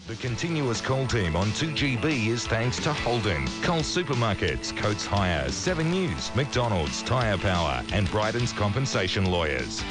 The continuous call team on 2GB is thanks to Holden, Coles Supermarkets, Coates Hire, 7 News, McDonald's, Tyre Power and Bryden's Compensation Lawyers.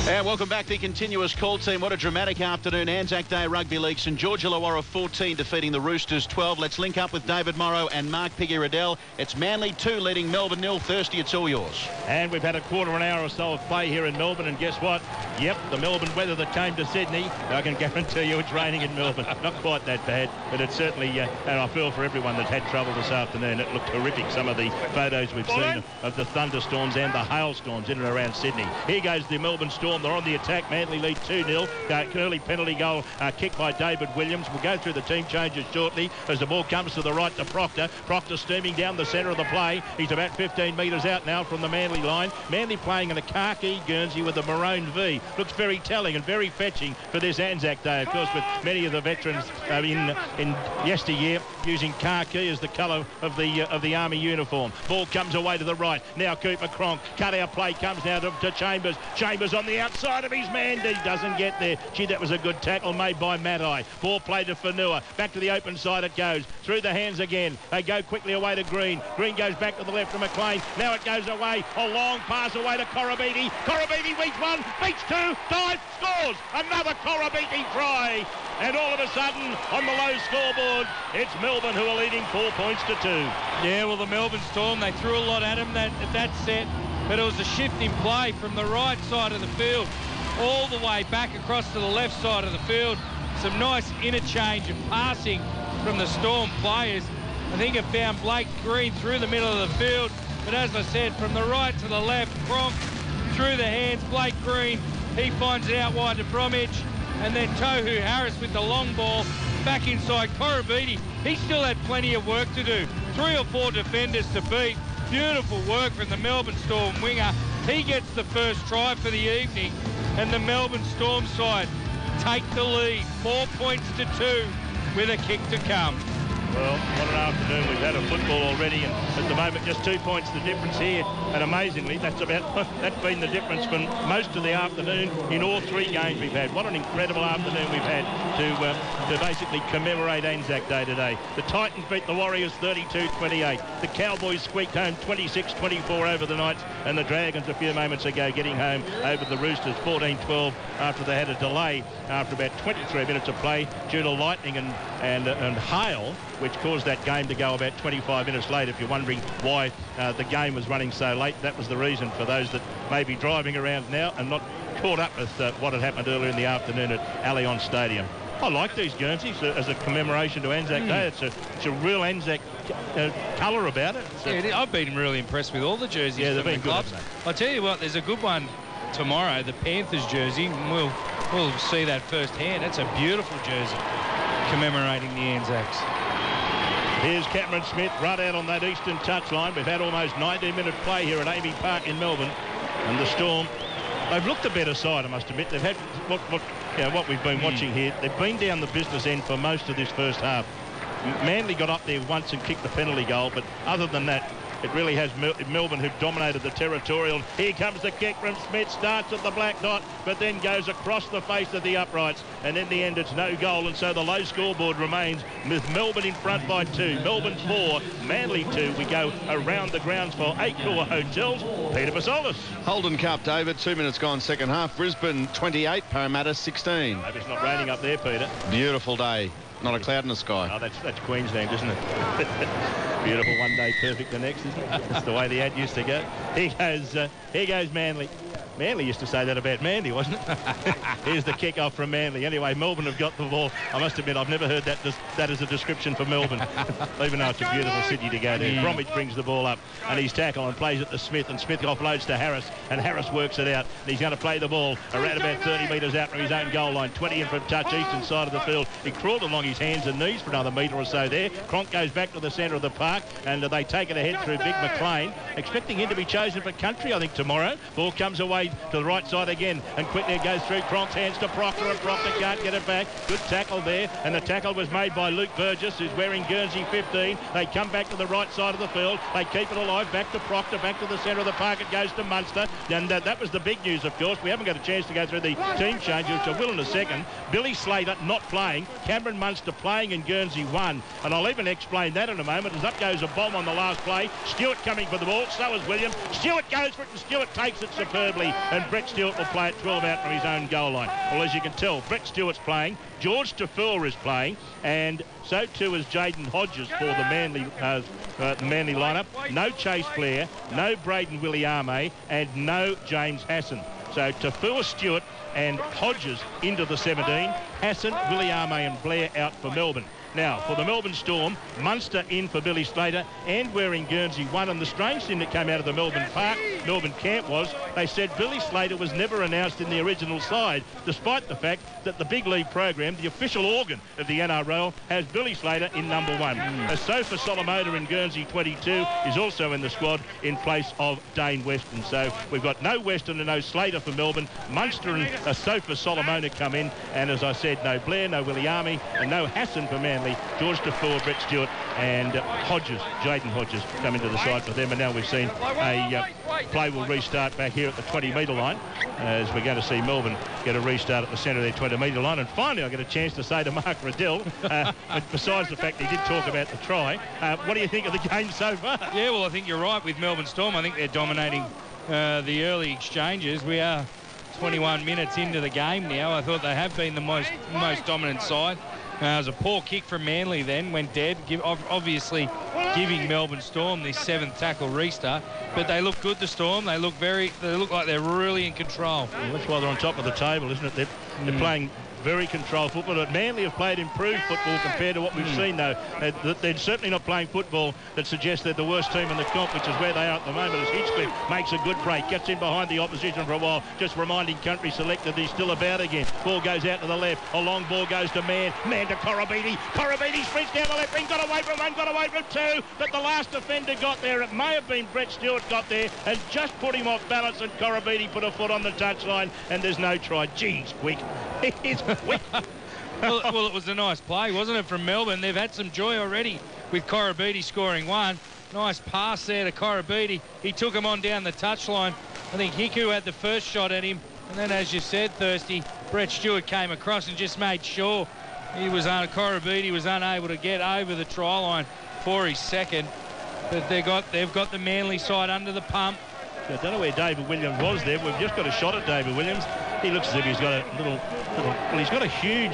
And welcome back, the continuous call team. What a dramatic afternoon. ANZAC Day Rugby League. St George Illawarra 14 defeating the Roosters 12. Let's link up with David Morrow and Mark Piggy Riddell. It's Manly 2 leading Melbourne 0. Thirsty, it's all yours. And we've had a quarter of an hour or so of play here in Melbourne, and guess what? Yep, the Melbourne weather that came to Sydney, I can guarantee you it's raining in Melbourne. Not quite that bad, but it's certainly, and I feel for everyone that had trouble this afternoon. It looked horrific, some of the photos we've seen of the thunderstorms and the hailstorms in and around Sydney. Here goes the Melbourne Storm. They're on the attack. Manly lead 2-0. Early penalty goal kicked by David Williams. We'll go through the team changes shortly as the ball comes to the right to Proctor. Proctor steaming down the centre of the play. He's about 15 metres out now from the Manly line. Manly playing in a khaki Guernsey with a maroon V. Looks very telling and very fetching for this Anzac Day, of course, with many of the veterans in yesteryear using khaki as the colour of the Army uniform. Ball comes away to the right. Now Cooper Cronk. Cut-out play comes now to Chambers. Chambers on the outside of his man. He doesn't get there. Gee, that was a good tackle made by Matai. Ball played to Fanua. Back to the open side it goes. Through the hands again. They go quickly away to Green. Green goes back to the left to McLean. Now it goes away. A long pass away to Korobiti. Korobiti beats one, beats two, dives, scores. Another Korobiti try. And all of a sudden, on the low scoreboard, it's Melbourne who are leading 4 points to 2. Yeah, well, the Melbourne Storm, they threw a lot at him at that set, but it was a shift in play from the right side of the field all the way back across to the left side of the field. Some nice interchange and passing from the Storm players. I think it found Blake Green through the middle of the field, but as I said, from the right to the left, Cronk through the hands, Blake Green, he finds it out wide to Bromwich, and then Tohu Harris with the long ball back inside Korobiti. He still had plenty of work to do. 3 or 4 defenders to beat. Beautiful work from the Melbourne Storm winger. He gets the first try for the evening, and the Melbourne Storm side take the lead, 4 points to 2 with a kick to come. Well, what an afternoon we've had of football already, and at the moment just 2 points the difference here, and amazingly that's been the difference for most of the afternoon in all 3 games we've had. What an incredible afternoon we've had to basically commemorate Anzac Day today. The Titans beat the Warriors 32-28. The Cowboys squeaked home 26-24 over the Knights, and the Dragons a few moments ago getting home over the Roosters 14-12 after they had a delay after about 23 minutes of play due to lightning and hail, which caused that game to go about 25 minutes late. If you're wondering why the game was running so late, that was the reason for those that may be driving around now and not caught up with what had happened earlier in the afternoon at Allianz Stadium. I like these Guernseys as a commemoration to Anzac Day. It's a real Anzac colour about it. Yeah, I've been really impressed with all the jerseys. Yeah, they've been the clubs. good. I'll tell you what, there's a good one tomorrow, the Panthers jersey. We'll see that firsthand. It's a beautiful jersey commemorating the Anzacs. Here's Cameron Smith right out on that eastern touchline. We've had almost 90-minute play here at Amy Park in Melbourne, and the Storm, they've looked a better side, I must admit. They've had what we've been watching here. They've been down the business end for most of this first half. Manly got up there once and kicked the penalty goal, but other than that, it really has Melbourne who've dominated the territorial. Here comes the kick from Smith, starts at the black dot, but then goes across the face of the uprights, and in the end it's no goal, and so the low scoreboard remains with Melbourne in front by 2. Melbourne 4, Manly 2. We go around the grounds for Acor Hotels. Peter Basolis. Holden Cup, David, 2 minutes gone second half. Brisbane 28, Parramatta 16. Hope it's not raining up there, Peter. Beautiful day. Not a cloud in the sky. Oh, that's Queensland, isn't it? Beautiful one day, perfect the next, isn't it? That's the way the ad used to go. Here goes Manly. Manly used to say that about Manly, wasn't it? Here's the kick-off from Manly. Anyway, Melbourne have got the ball. I must admit, I've never heard that as a description for Melbourne, even though it's a beautiful city to go there. Bromwich brings the ball up, and he's tackle and plays it to Smith, and Smith offloads to Harris, and Harris works it out. And he's going to play the ball around about 30 metres out from his own goal line, 20 in from touch, eastern side of the field. He crawled along his hands and knees for another metre or so there. Cronk goes back to the centre of the park, and they take it ahead through Big McLean, expecting him to be chosen for country, I think, tomorrow. Ball comes away lead to the right side again, and quickly it goes through Cronk's hands to Proctor, and Proctor can't get it back. Good tackle there, and the tackle was made by Luke Burgess, who's wearing Guernsey 15. They come back to the right side of the field. They keep it alive. Back to Proctor, back to the centre of the park. It goes to Munster, and that was the big news, of course. We haven't got a chance to go through the team changes, which I will in a second. Billy Slater not playing. Cameron Munster playing in Guernsey 1, and I'll even explain that in a moment, as up goes a bomb on the last play. Stewart coming for the ball, so is Williams. Stewart goes for it, and Stewart takes it superbly, and Brett Stewart will play it 12 out from his own goal line. Well, as you can tell, Brett Stewart's playing, George Tafua is playing, and so too is Jaden Hodges for the Manly lineup. No Chase Blair, no Braden Williame, and no James Hassan. So Tafua, Stewart and Hodges into the 17. Hassan, Williame and Blair out for Melbourne. Now, for the Melbourne Storm, Munster in for Billy Slater and wearing Guernsey 1. And the strange thing that came out of the Melbourne camp was they said Billy Slater was never announced in the original side, despite the fact that the big league program, the official organ of the NRL, has Billy Slater in number 1. Asofa Solomona in Guernsey 22 is also in the squad in place of Dane Weston. So we've got no Weston and no Slater for Melbourne. Munster and Asofa Solomona come in, and as I said, no Blair, no Williame, and no Hassan for Manly. George Tafua, Brett Stewart and Hodges, Jaden Hodges, come into the side for them. And now we've seen a play will restart back here at the 20-metre line, as we're going to see Melbourne get a restart at the centre of their 20-metre line. And finally I get a chance to say to Mark Riddell, besides the fact he did talk about the try, what do you think of the game so far? Yeah, well, I think you're right with Melbourne Storm. I think they're dominating the early exchanges. We are 21 minutes into the game now. I thought they have been the most dominant side. It was a poor kick from Manly then, went dead, obviously giving Melbourne Storm this 7th tackle restart. But they look good, the Storm. They look like they're really in control. Well, that's why they're on top of the table, isn't it? They're playing very controlled football. But Manly have played improved football compared to what we've seen, though. They're certainly not playing football that suggests they're the worst team in the comp, which is where they are at the moment, as Hinchcliffe makes a good break, gets in behind the opposition for a while, just reminding country select that he's still about again. Ball goes out to the left. A long ball goes to Man to Korobidi. Korobidi sprints down the left wing, got away from one, got away from two, but the last defender got there. It may have been Brett Stewart got there and just put him off balance, and Korobidi put a foot on the touchline, and there's no try. Geez, quick. It's quick. Well, it was a nice play, wasn't it, from Melbourne? They've had some joy already with Korobidi scoring 1. Nice pass there to Korobidi. He took him on down the touchline. I think Hiku had the first shot at him. And then, as you said, Thirsty, Brett Stewart came across and just made sure Korobidi was unable to get over the try line for his second. But they've got the Manly side under the pump. I don't know where David Williams was there. We've just got a shot at David Williams. He looks as if he's got a well, he's got a huge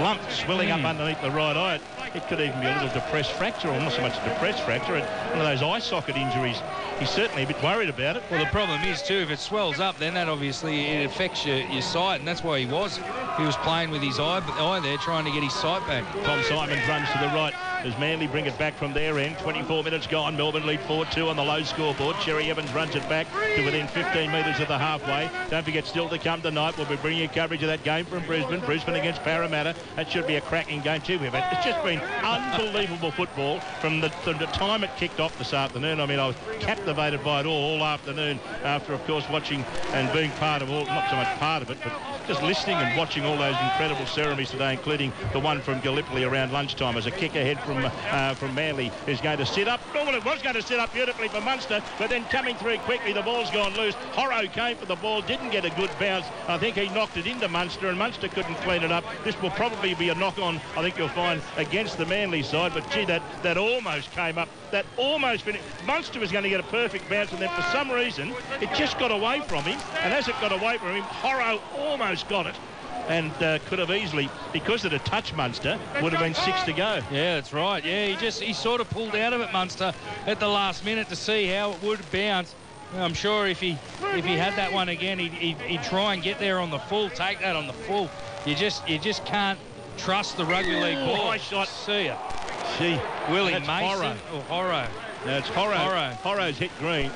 lump swelling up underneath the right eye. It could even be a little depressed fracture, or not so much a depressed fracture, one of those eye socket injuries. He's certainly a bit worried about it. Well, the problem is, too, if it swells up, then that obviously it affects your sight, and that's why he was playing with his eye there, trying to get his sight back. Tom Simon runs to the right as Manly bring it back from their end. 24 minutes gone. Melbourne lead 4-2 on the low scoreboard. Cherry Evans runs it back to within 15 metres of the halfway. Don't forget, still to come tonight, we'll be bringing you coverage of that game from Brisbane. Brisbane against Parramatta. That should be a cracking game too. It's just been unbelievable football from the time it kicked off this afternoon. I mean, I was captivated by it all afternoon after, of course, watching and being part of all, not so much part of it, but just listening and watching all those incredible ceremonies today, including the one from Gallipoli around lunchtime as a kick ahead from Manly is going to sit up. Well, it was going to sit up beautifully for Munster, but then coming through quickly, the ball's gone loose. Horrow came for the ball, didn't get a good bounce. I think he knocked it into Munster, and Munster couldn't clean it up. This will probably be a knock-on, I think you'll find, against the Manly side, but gee, that almost came up. That almost finished. Munster was going to get a perfect bounce, and then for some reason, it just got away from him, and as it got away from him, Horrow almost got it. And could have easily, because it had touched Munster, would have been 6 to go. Yeah, that's right. Yeah, he sort of pulled out of it, Munster, at the last minute to see how it would bounce. I'm sure if he had that one again, he'd try and get there on the full, take that on the full. You just can't trust the rugby league ball. Nice shot. See ya. Gee, Willie Mason or Horrow? No, it's Horrow. Horrow's hit Green.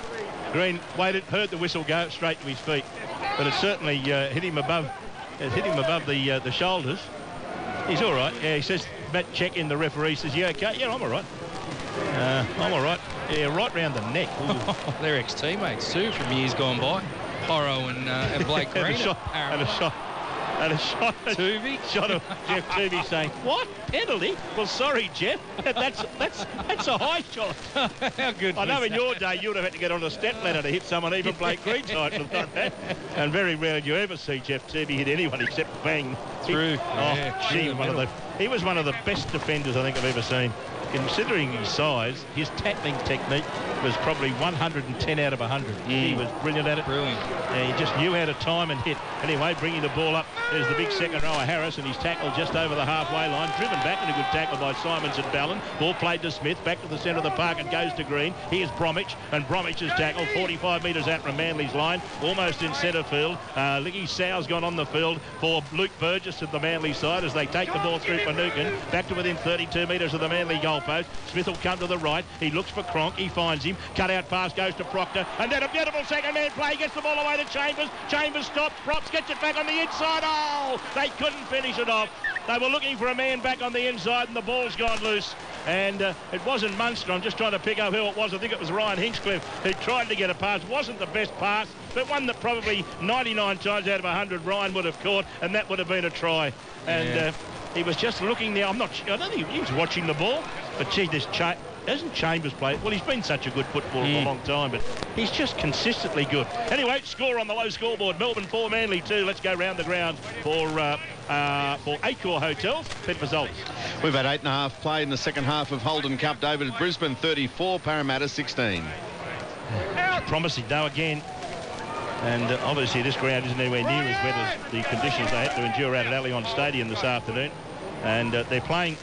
Green waited, heard the whistle go straight to his feet, but it certainly hit him above. It's hit him above the shoulders. He's all right. Yeah, he says, Matt check in, the referee says, yeah, okay. Yeah, I'm all right. I'm all right. Yeah, right round the neck. They're ex-teammates too from years gone by. Morrow and Blake Green. And a shot. Tuvey? Shot of Jeff Tuvey saying, "What? Penalty? Well, sorry, Jeff. That's a high shot." How good I know was in that? your day you would have had to get on a step ladder to hit someone, even Blake Green's height would have done that. And very rarely do you ever see Jeff Tuvey hit anyone except bang. Through. He was one of the best defenders I think I've ever seen. Considering his size, his tackling technique was probably 110 out of 100. He was brilliant at it. Brilliant. And he just knew how to time and hit. Anyway, bringing the ball up, there's the big second rower, Harris, and he's tackled just over the halfway line. Driven back in a good tackle by Simons and Ballon. Ball played to Smith, back to the centre of the park and goes to Green. Here's Bromwich, and Bromwich is tackled 45 metres out from Manly's line, almost in centre field. Liggy Sow's gone on the field for Luke Burgess at the Manly side as they take the ball through for Nukin. Back to within 32 metres of the Manly goal post. Smith will come to the right. He looks for Cronk. He finds him. Cut out pass goes to Proctor. And then a beautiful second man play. Gets the ball away to Chambers. Chambers stops. Props gets it back on the inside. Oh, they couldn't finish it off. They were looking for a man back on the inside and the ball's gone loose. And it wasn't Munster. I'm just trying to pick up who it was. I think it was Ryan Hinchcliffe who tried to get a pass. Wasn't the best pass, but one that probably 99 times out of 100 Ryan would have caught, and that would have been a try. And he was just looking there. I don't think he was watching the ball. But gee, hasn't Chambers played? Well, he's been such a good footballer for a long time, but he's just consistently good. Anyway, score on the low scoreboard. Melbourne 4, Manly 2. Let's go round the ground for Accor Hotels. Pit results. We've had 8.5 played in the second half of Holden Cup. David, Brisbane 34, Parramatta 16. Promising though again. And obviously this ground isn't anywhere near as wet as the conditions they had to endure out at Allianz Stadium this afternoon. And they're playing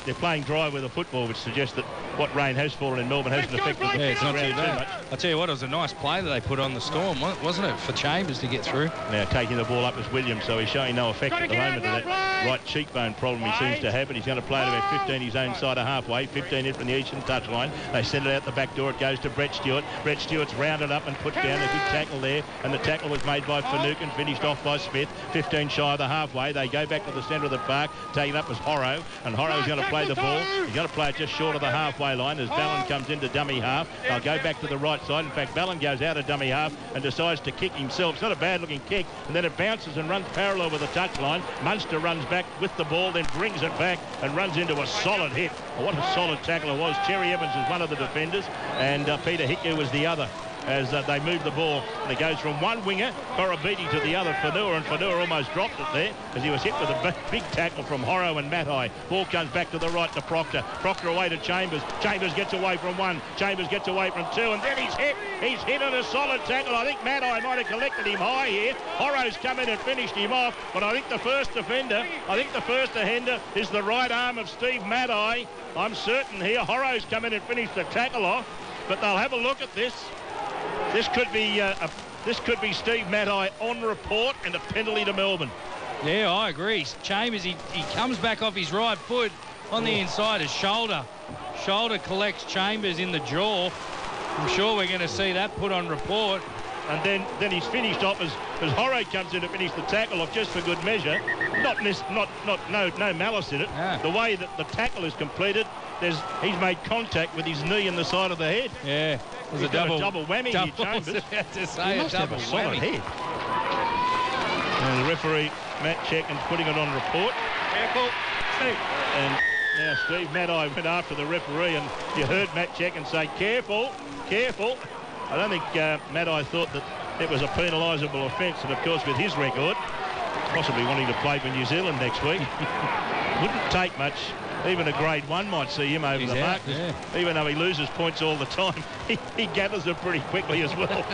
dry with the football, which suggests that what rain has fallen in Melbourne hasn't affected the it's not too ground much. I'll tell you what, it was a nice play that they put on the Storm, wasn't it, for Chambers to get through? Now taking the ball up is Williams, so he's showing no effect at the moment of that right cheekbone problem he seems to have, but he's going to play it about 15 his own side of halfway, 15 in from the eastern touchline. They send it out the back door. It goes to Brett Stewart. Brett Stewart's rounded up and put down a good tackle there, and the tackle was made by Finucane, finished off by Smith. 15 shy of the halfway. They go back to the centre of the park. Taken up was Horrow, and Horrow's going to play the ball. He's going to play it just short of the halfway line as Ballon comes into dummy half. They'll go back to the right side. In fact, Ballon goes out of dummy half and decides to kick himself. It's not a bad looking kick, and then it bounces and runs parallel with the touchline. Munster runs back with the ball, then brings it back and runs into a solid hit. What a solid tackle it was. Cherry Evans is one of the defenders, and Peter Hickey was the other. As they move the ball, and it goes from one winger, Korobiti, to the other, Fanua, and Fanua almost dropped it there as he was hit with a big tackle from Horrow and Matai. Ball comes back to the right to Proctor. Proctor away to Chambers. Chambers gets away from one. Chambers gets away from two, and then he's hit. He's hit on a solid tackle. I think Matai might have collected him high here. Horrow's come in and finished him off, but I think the first offender is the right arm of Steve Matai. I'm certain here. Horrow's come in and finished the tackle off, but they'll have a look at this. This could be Steve Matai on report and a penalty to Melbourne. Yeah, I agree. Chambers, he comes back off his right foot on the inside. His shoulder collects Chambers in the jaw. I'm sure we're going to see that put on report. And then he's finished off as Horrow comes in to finish the tackle off just for good measure. No malice in it. Yeah. The way that the tackle is completed, he's made contact with his knee in the side of the head. Yeah, He's got a double whammy here, Chambers. About to say he must have a solid head. And the referee, Matt Checkin's putting it on report. Careful. And now Steve Matai went after the referee, and you heard Matt Checkin say, careful, careful. I don't think Matai thought that it was a penalisable offence, and of course with his record, possibly wanting to play for New Zealand next week, wouldn't take much. Even a grade 1 might see him over the mark. Yeah. Even though he loses points all the time, he gathers them pretty quickly as well.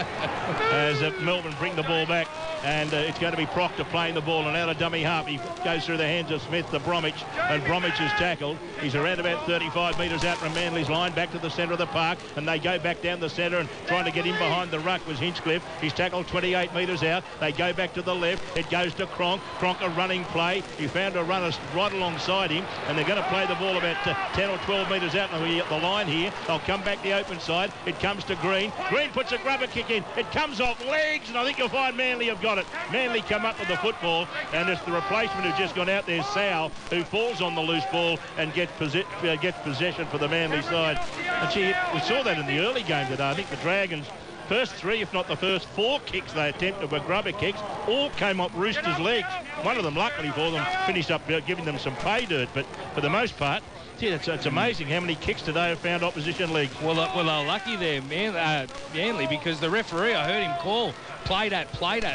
As Melbourne bring the ball back, and it's going to be Proctor playing the ball, and out of dummy half he goes through the hands of Smith to Bromwich, and Bromwich is tackled. He's around about 35 metres out from Manly's line, back to the centre of the park, and they go back down the centre, and trying to get in behind the ruck was Hinchcliffe. He's tackled 28 metres out. They go back to the left. It goes to Cronk. Cronk a running play. He found a runner right alongside him, and they're going to play the ball about 10 or 12 metres out on the line here. They'll come back the open side. It comes to Green. Green puts a grubber kick in. It comes off legs, and I think you'll find Manly have got it. Manly come up with the football, and it's the replacement who's just gone out there, Sow, who falls on the loose ball and gets possession for the Manly side. And we saw that in the early game today. I think the Dragons first 3, if not the first 4 kicks they attempted were grubber kicks, all came up Roosters' legs. One of them, luckily for them, finished up giving them some pay dirt, but for the most part, it's amazing how many kicks today have found opposition legs. Well, they're lucky there, Manly, because the referee, I heard him call, played at.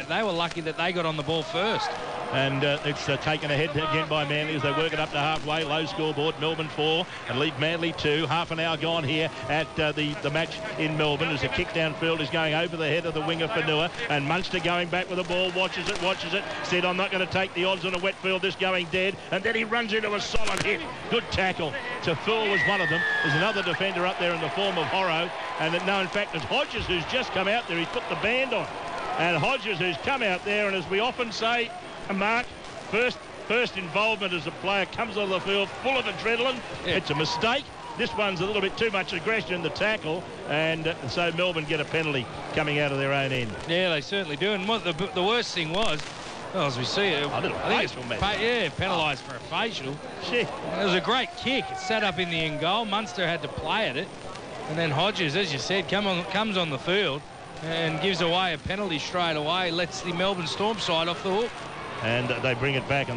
They were lucky that they got on the ball first. And it's taken ahead again by Manly as they work it up to halfway. Low scoreboard, Melbourne 4 and lead Manly 2. Half an hour gone here at the match in Melbourne as the kick downfield is going over the head of the winger for Nua. And Munster going back with the ball, watches it. Said, I'm not going to take the odds on a wet field, this going dead. And then he runs into a solid hit. Good tackle. Tafur was one of them. There's another defender up there in the form of Morrow. And no, in fact, it's Hodges who's just come out there. He's put the band on. And Hodges who's come out there, and as we often say, Mark, first involvement as a player comes on the field full of adrenaline. Yeah. It's a mistake. This one's a little bit too much aggression in the tackle, and so Melbourne get a penalty coming out of their own end. Yeah, they certainly do. And what the worst thing was, well, as we see it, I think it's penalised for a facial. Shit. It was a great kick. It sat up in the end goal. Munster had to play at it, and then Hodges, as you said, comes on the field and gives away a penalty straight away. Lets the Melbourne Storm side off the hook. And they bring it back,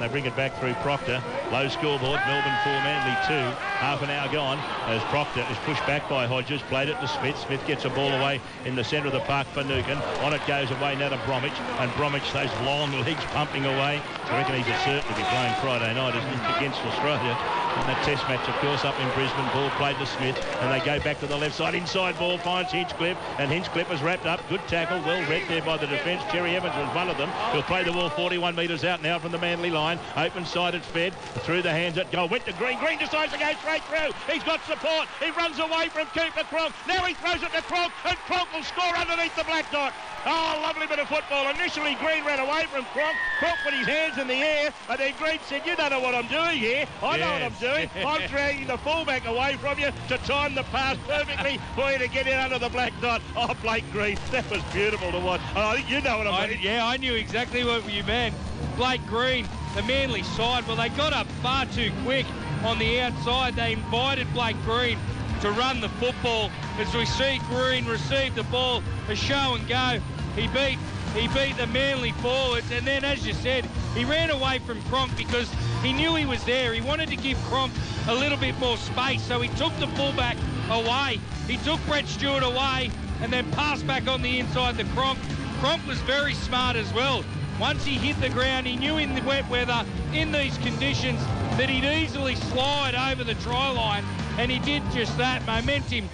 through Proctor. Low scoreboard, Melbourne 4, Manly 2. Half an hour gone as Proctor is pushed back by Hodges, played it to Smith. Smith gets a ball away in the centre of the park for Nukin. On it goes away now to Bromwich, and Bromwich, those long legs pumping away. I reckon he should certainly be playing Friday night against Australia. And that test match, of course, up in Brisbane. Ball played to Smith, and they go back to the left side. Inside ball finds Hinchcliffe, and Hinchcliffe was wrapped up. Good tackle, well read there by the defence. Cherry Evans was one of them. He'll play the ball 41 metres out now from the Manly line. Open side, it's fed through the hands at goal. Went to Green. Green decides to go straight through. He's got support. He runs away from Cooper Cronk. Now he throws it to Cronk, and Cronk will score underneath the black dot. Oh, lovely bit of football. Initially, Green ran away from Cronk. Cronk put his hands in the air, and then Green said, you don't know what I'm doing here. I know what I'm doing. I'm dragging the fullback away from you to time the pass perfectly for you to get in under the black dot. Oh, Blake Green, that was beautiful to watch. Oh, I think you know what I mean. Yeah, I knew exactly what you meant. Blake Green, the Manly side, well, they got up far too quick on the outside. They invited Blake Green to run the football. As we see Green receive the ball, a show and go. He beat the Manly forwards, and then, as you said, he ran away from Cronk because he knew he was there. He wanted to give Cronk a little bit more space, so he took the fullback away. He took Brett Stewart away and then passed back on the inside to Cronk. Cronk was very smart as well. Once he hit the ground, he knew in the wet weather, in these conditions, that he'd easily slide over the try line, and he did just that. Momentum,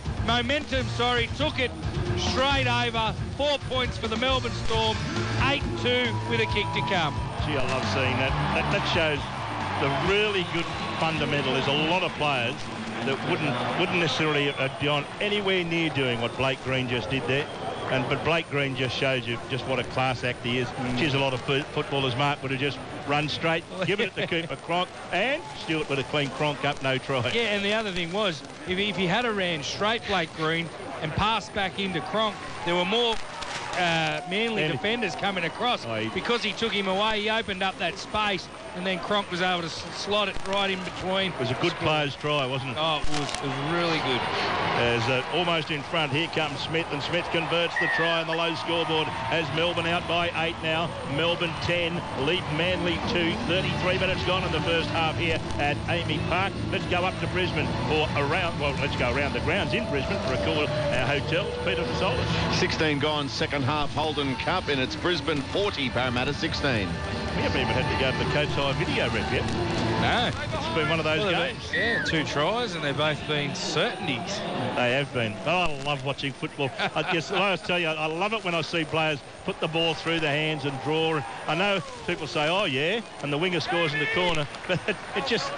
took it straight over. 4 points for the Melbourne Storm, 8-2 with a kick to come. Gee, I love seeing that. That shows the really good fundamental. There's a lot of players that wouldn't necessarily have gone anywhere near doing what Blake Green just did there. But Blake Green just shows you just what a class act he is. Geez, a lot of footballers, Mark, would have just run straight, given it to Cooper Cronk, and Stewart would have cleaned Cronk up, no try. Yeah, and the other thing was, if he had a ran straight Blake Green and passed back into Cronk, there were more Manly defenders coming across. Because he took him away, he opened up that space, and then Cronk was able to slot it right in between. It was a good player's try, wasn't it? Oh, it was really good. As almost in front, here comes Smith, and Smith converts the try on the low scoreboard as Melbourne out by 8 now. Melbourne 10, lead Manly 2. 33 minutes gone in the first half here at Amy Park. Let's go up to Brisbane, or around, well, let's go around the grounds in Brisbane for a call at our hotels. Peter Fasolis. 16 gone, second half Holden Cup, and it's Brisbane 40, Parramatta 16. We haven't even had to go to the Coates High video rep yet. No. It's been one of those games. Yeah, 2 tries, and they've both been certainties. They have been. Oh, I love watching football. I tell you, I love it when I see players put the ball through the hands and draw. I know people say, oh, yeah, and the winger scores in the corner, but it just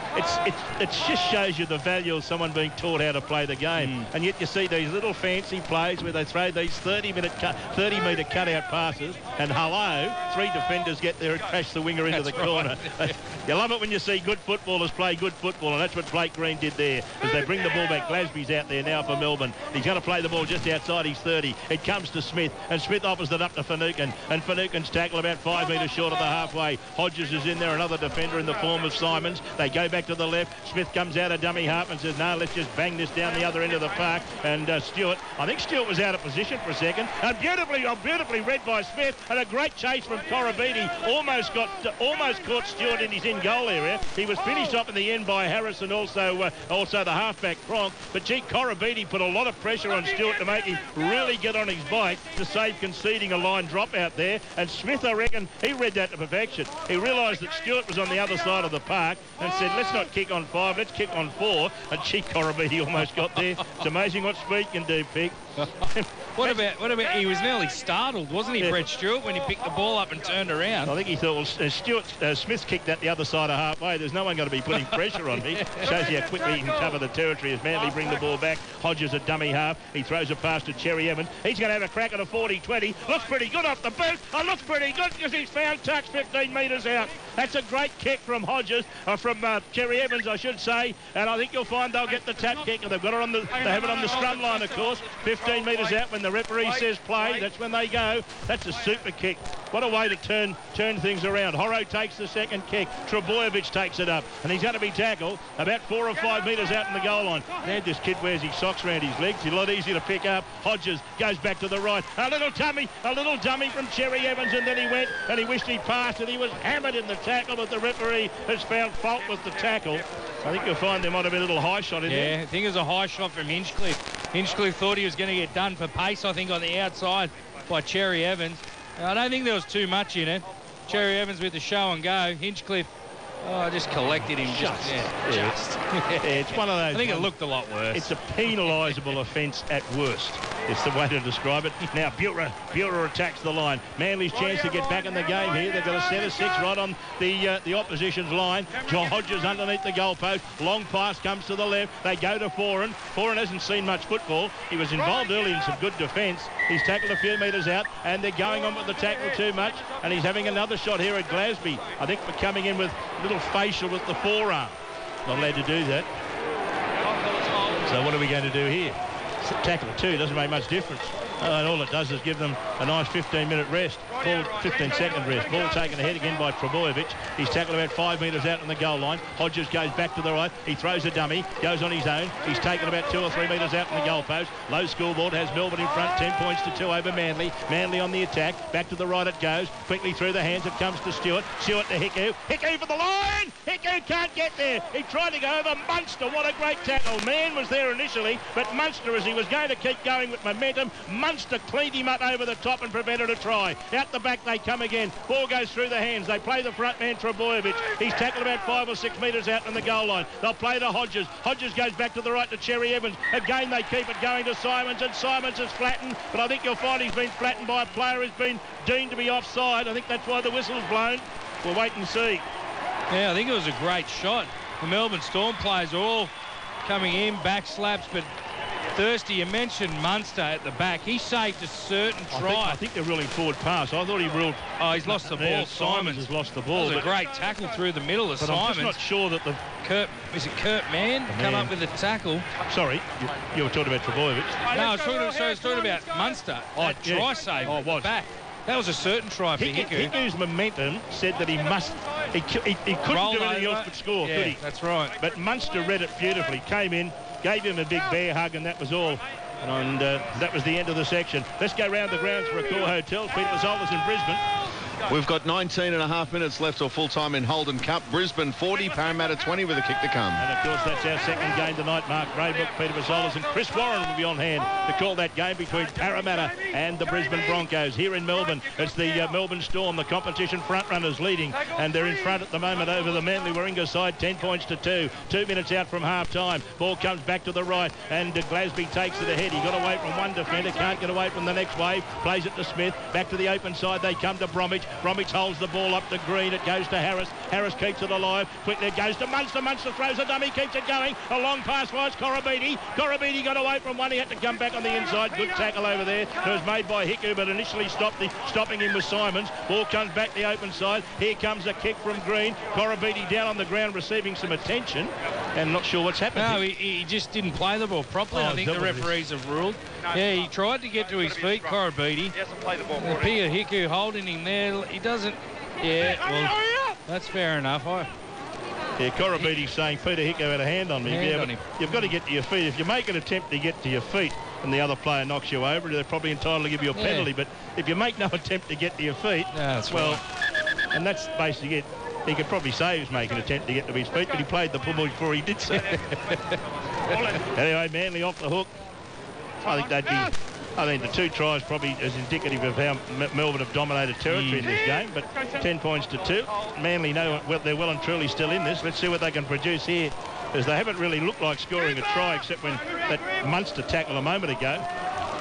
shows you the value of someone being taught how to play the game. And yet you see these little fancy plays where they throw these 30-metre cutout passes, and hello, 3 defenders get there and crash lace the winger into the corner. You love it when you see good footballers play good football, and that's what Blake Green did there as they bring the ball back. Glasby's out there now for Melbourne. He's going to play the ball just outside his 30. It comes to Smith, and Smith offers it up to Finucane, and Finucane's tackle about 5 metres short of the halfway. Hodges is in there, another defender in the form of Simons. They go back to the left. Smith comes out of dummy half and says, no, let's just bang this down the other end of the park. And Stewart, I think Stewart was out of position for a second. And beautifully read by Smith, and a great chase from Corabetti. Almost caught Stewart in his in-goal area. He was finished off in the end by Harris and also the halfback Cronk. But gee, Corabetti put a lot of pressure on Stewart to make him really get on his bike to save conceding a line drop out there. And Smith, I reckon, he read that to perfection. He realised that Stewart was on the other side of the park and said, let's not kick on 5, let's kick on 4. And gee, Corabetti almost got there. It's amazing what speed can do, Pig. What about he was nearly startled, wasn't he, Brett Stewart, when he picked the ball up and turned around? I think he thought, well, Smith kicked that the other side of halfway. There's no one going to be putting pressure on me. Shows you how quickly he can cover the territory as Manly bring the ball back. Hodges at dummy half. He throws a pass to Cherry Evans. He's going to have a crack at a 40-20. Looks pretty good off the boot. Looks pretty good because he's found touch 15 metres out. That's a great kick from Hodges, from Cherry Evans, I should say. And I think you'll find they'll get the tap kick. And they have it on the scrum line, of course. 15 metres out when the referee says play. That's when they go. That's a super kick. What a way to turn things around. Horrow takes the second kick. Trebojevic takes it up. And he's going to be tackled about 4 or 5 metres out in the goal line. Now this kid wears his socks around his legs. He's a lot easier to pick up. Hodges goes back to the right. A little dummy from Cherry Evans, and then he went and he wished he'd passed, and he was hammered in the tackle, but the referee has found fault with the tackle. I think you'll find there might have been a little high shot in there. Yeah, I think it was a high shot from Hinchcliffe. Hinchcliffe thought he was going to get done for pace, I think, on the outside by Cherry Evans. I don't think there was too much in it. Cherry Evans with the show and go. Hinchcliffe just collected him. It's one of those. I think it looked a lot worse. It's a penalisable offence at worst. It's the way to describe it. Now, Buehler attacks the line. Manly's chance to get back in the game here. They've got a set of 6 right on the opposition's line. John Hodges underneath the goalpost. Long pass comes to the left. They go to Foran. Foran hasn't seen much football. He was involved early in some good defence. He's tackled a few metres out, and they're going on with the tackle too much. And he's having another shot here at Glasby. I think for coming in with a little facial with the forearm. Not allowed to do that. So what are we going to do here? Tackle 2 doesn't make much difference. And all it does is give them a nice 15-minute rest. 15-second rest. Ball taken ahead again by Trebojevic. He's tackled about 5 metres out on the goal line. Hodges goes back to the right. He throws a dummy. Goes on his own. He's taken about 2 or 3 metres out on the goalpost. Low scoreboard has Melbourne in front. 10 points to 2 over Manly. Manly on the attack. Back to the right it goes. Quickly through the hands. It comes to Stewart. Stewart to Hiku. Hiku for the line. Hiku can't get there. He tried to go over Munster. What a great tackle. Mann was there initially, but Munster, as he was going to keep going with momentum, Munster cleaned him up over the top and prevented a try. Out the back they come again. Ball goes through the hands. They play the front man, Trebojevic. He's tackled about 5 or 6 metres out from the goal line. They'll play to Hodges. Hodges goes back to the right to Cherry Evans. Again they keep it going to Simons, and Simons is flattened, but I think you'll find he's been flattened by a player who's been deemed to be offside. I think that's why the whistle's blown. We'll wait and see. Yeah, I think it was a great shot. The Melbourne Storm players are all coming in, back slaps, but Thirsty, you mentioned Munster at the back. He saved a certain try. I think they're ruling forward pass. I thought he ruled... Oh, he's lost the ball. Simons has lost the ball. That was a great tackle through the middle of Simons. I'm just not sure that the... Is it Kurt Mann come up with the tackle? Sorry, you were talking about Trebojevic. No, I was talking about Munster. Try save at the back. That was a certain try for Hiku. Hiku's momentum said that he must... He couldn't do anything else but score, could he? That's right. But Munster read it beautifully. Came in, gave him a big bear hug, and that was all. And that was the end of the section. Let's go round the grounds for Accor Hotels. Peter Mazzola's in Brisbane. We've got 19 and a half minutes left or full time in Holden Cup. Brisbane 40, Parramatta 20 with a kick to come. And of course that's our second game tonight. Mark Braybrook, Peter Mazzola's and Chris Warren will be on hand to call that game between Parramatta and the Brisbane Broncos. Here in Melbourne, it's the Melbourne Storm, the competition front runners leading, and they're in front at the moment over the Manly Warringah side, 10 points to 2. 2 minutes out from half time. Ball comes back to the right, and Glasby takes it ahead. He got away from one defender, can't get away from the next wave. Plays it to Smith. Back to the open side. They come to Bromwich. Bromwich holds the ball up to Green. It goes to Harris. Harris keeps it alive. Quickly it goes to Munster. Munster throws a dummy, keeps it going. A long pass finds Corabetti. Corabetti got away from one. He had to come back on the inside. Good tackle over there. It was made by Hiku, but initially stopping him was Simons. Ball comes back the open side. Here comes a kick from Green. Corabetti down on the ground receiving some attention, and not sure what's happened. No, he just didn't play the ball properly. I think the referees have ruled. Yeah, he tried to get to his feet, Corabetti. He hasn't played the ball. Peter Hiku holding him there. He doesn't. Yeah, well, that's fair enough. Yeah, Corabetti's saying Peter Hiku had a hand on me. You've got to get to your feet. If you make an attempt to get to your feet and the other player knocks you over, they're probably entitled to give you a penalty. But if you make no attempt to get to your feet, and that's basically it. He could probably say he was making an attempt to get to his feet, but he played the football before he did so. Anyway, Manly off the hook. I think the 2 tries probably is indicative of how Melbourne have dominated territory in this game, but 10 points to 2. Manly know they're well and truly still in this. Let's see what they can produce here, as they haven't really looked like scoring a try except when that Munster tackle a moment ago.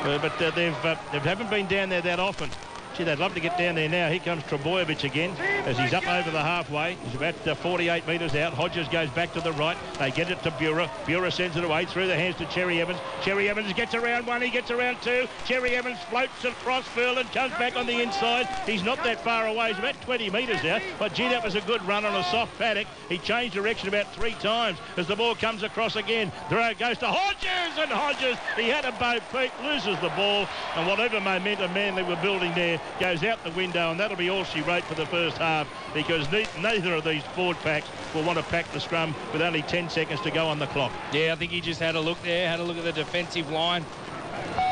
But they haven't been down there that often. Gee, they'd love to get down there now. Here comes Trebojevic again as he's up over the halfway. He's about 48 metres out. Hodges goes back to the right. They get it to Bura. Bura sends it away through the hands to Cherry Evans. Cherry Evans gets around 1. He gets around 2. Cherry Evans floats across Furlan, comes back on the inside. He's not that far away. He's about 20 metres out. But, gee, that was a good run on a soft paddock. He changed direction about 3 times as the ball comes across again. Throw goes to Hodges, and Hodges, he had a Bo Peep, loses the ball, and whatever momentum Manly were building there goes out the window, and that'll be all she wrote for the first half, because neither of these forward packs will want to pack the scrum with only 10 seconds to go on the clock. Yeah, I think he just had a look there, had a look at the defensive line.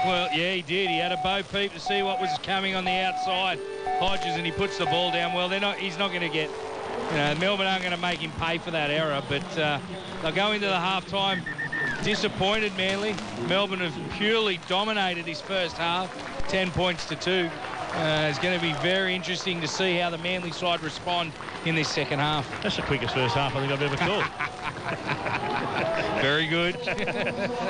Well, yeah, he did. He had a Bo Peep to see what was coming on the outside. Hodges, and he puts the ball down. Well, he's not going to get, Melbourne aren't going to make him pay for that error, but they'll go into the half-time disappointed, Manly. Melbourne have purely dominated his first half, 10 points to 2. It's going to be very interesting to see how the Manly side respond in this second half. That's the quickest first half I think I've ever called. Very good.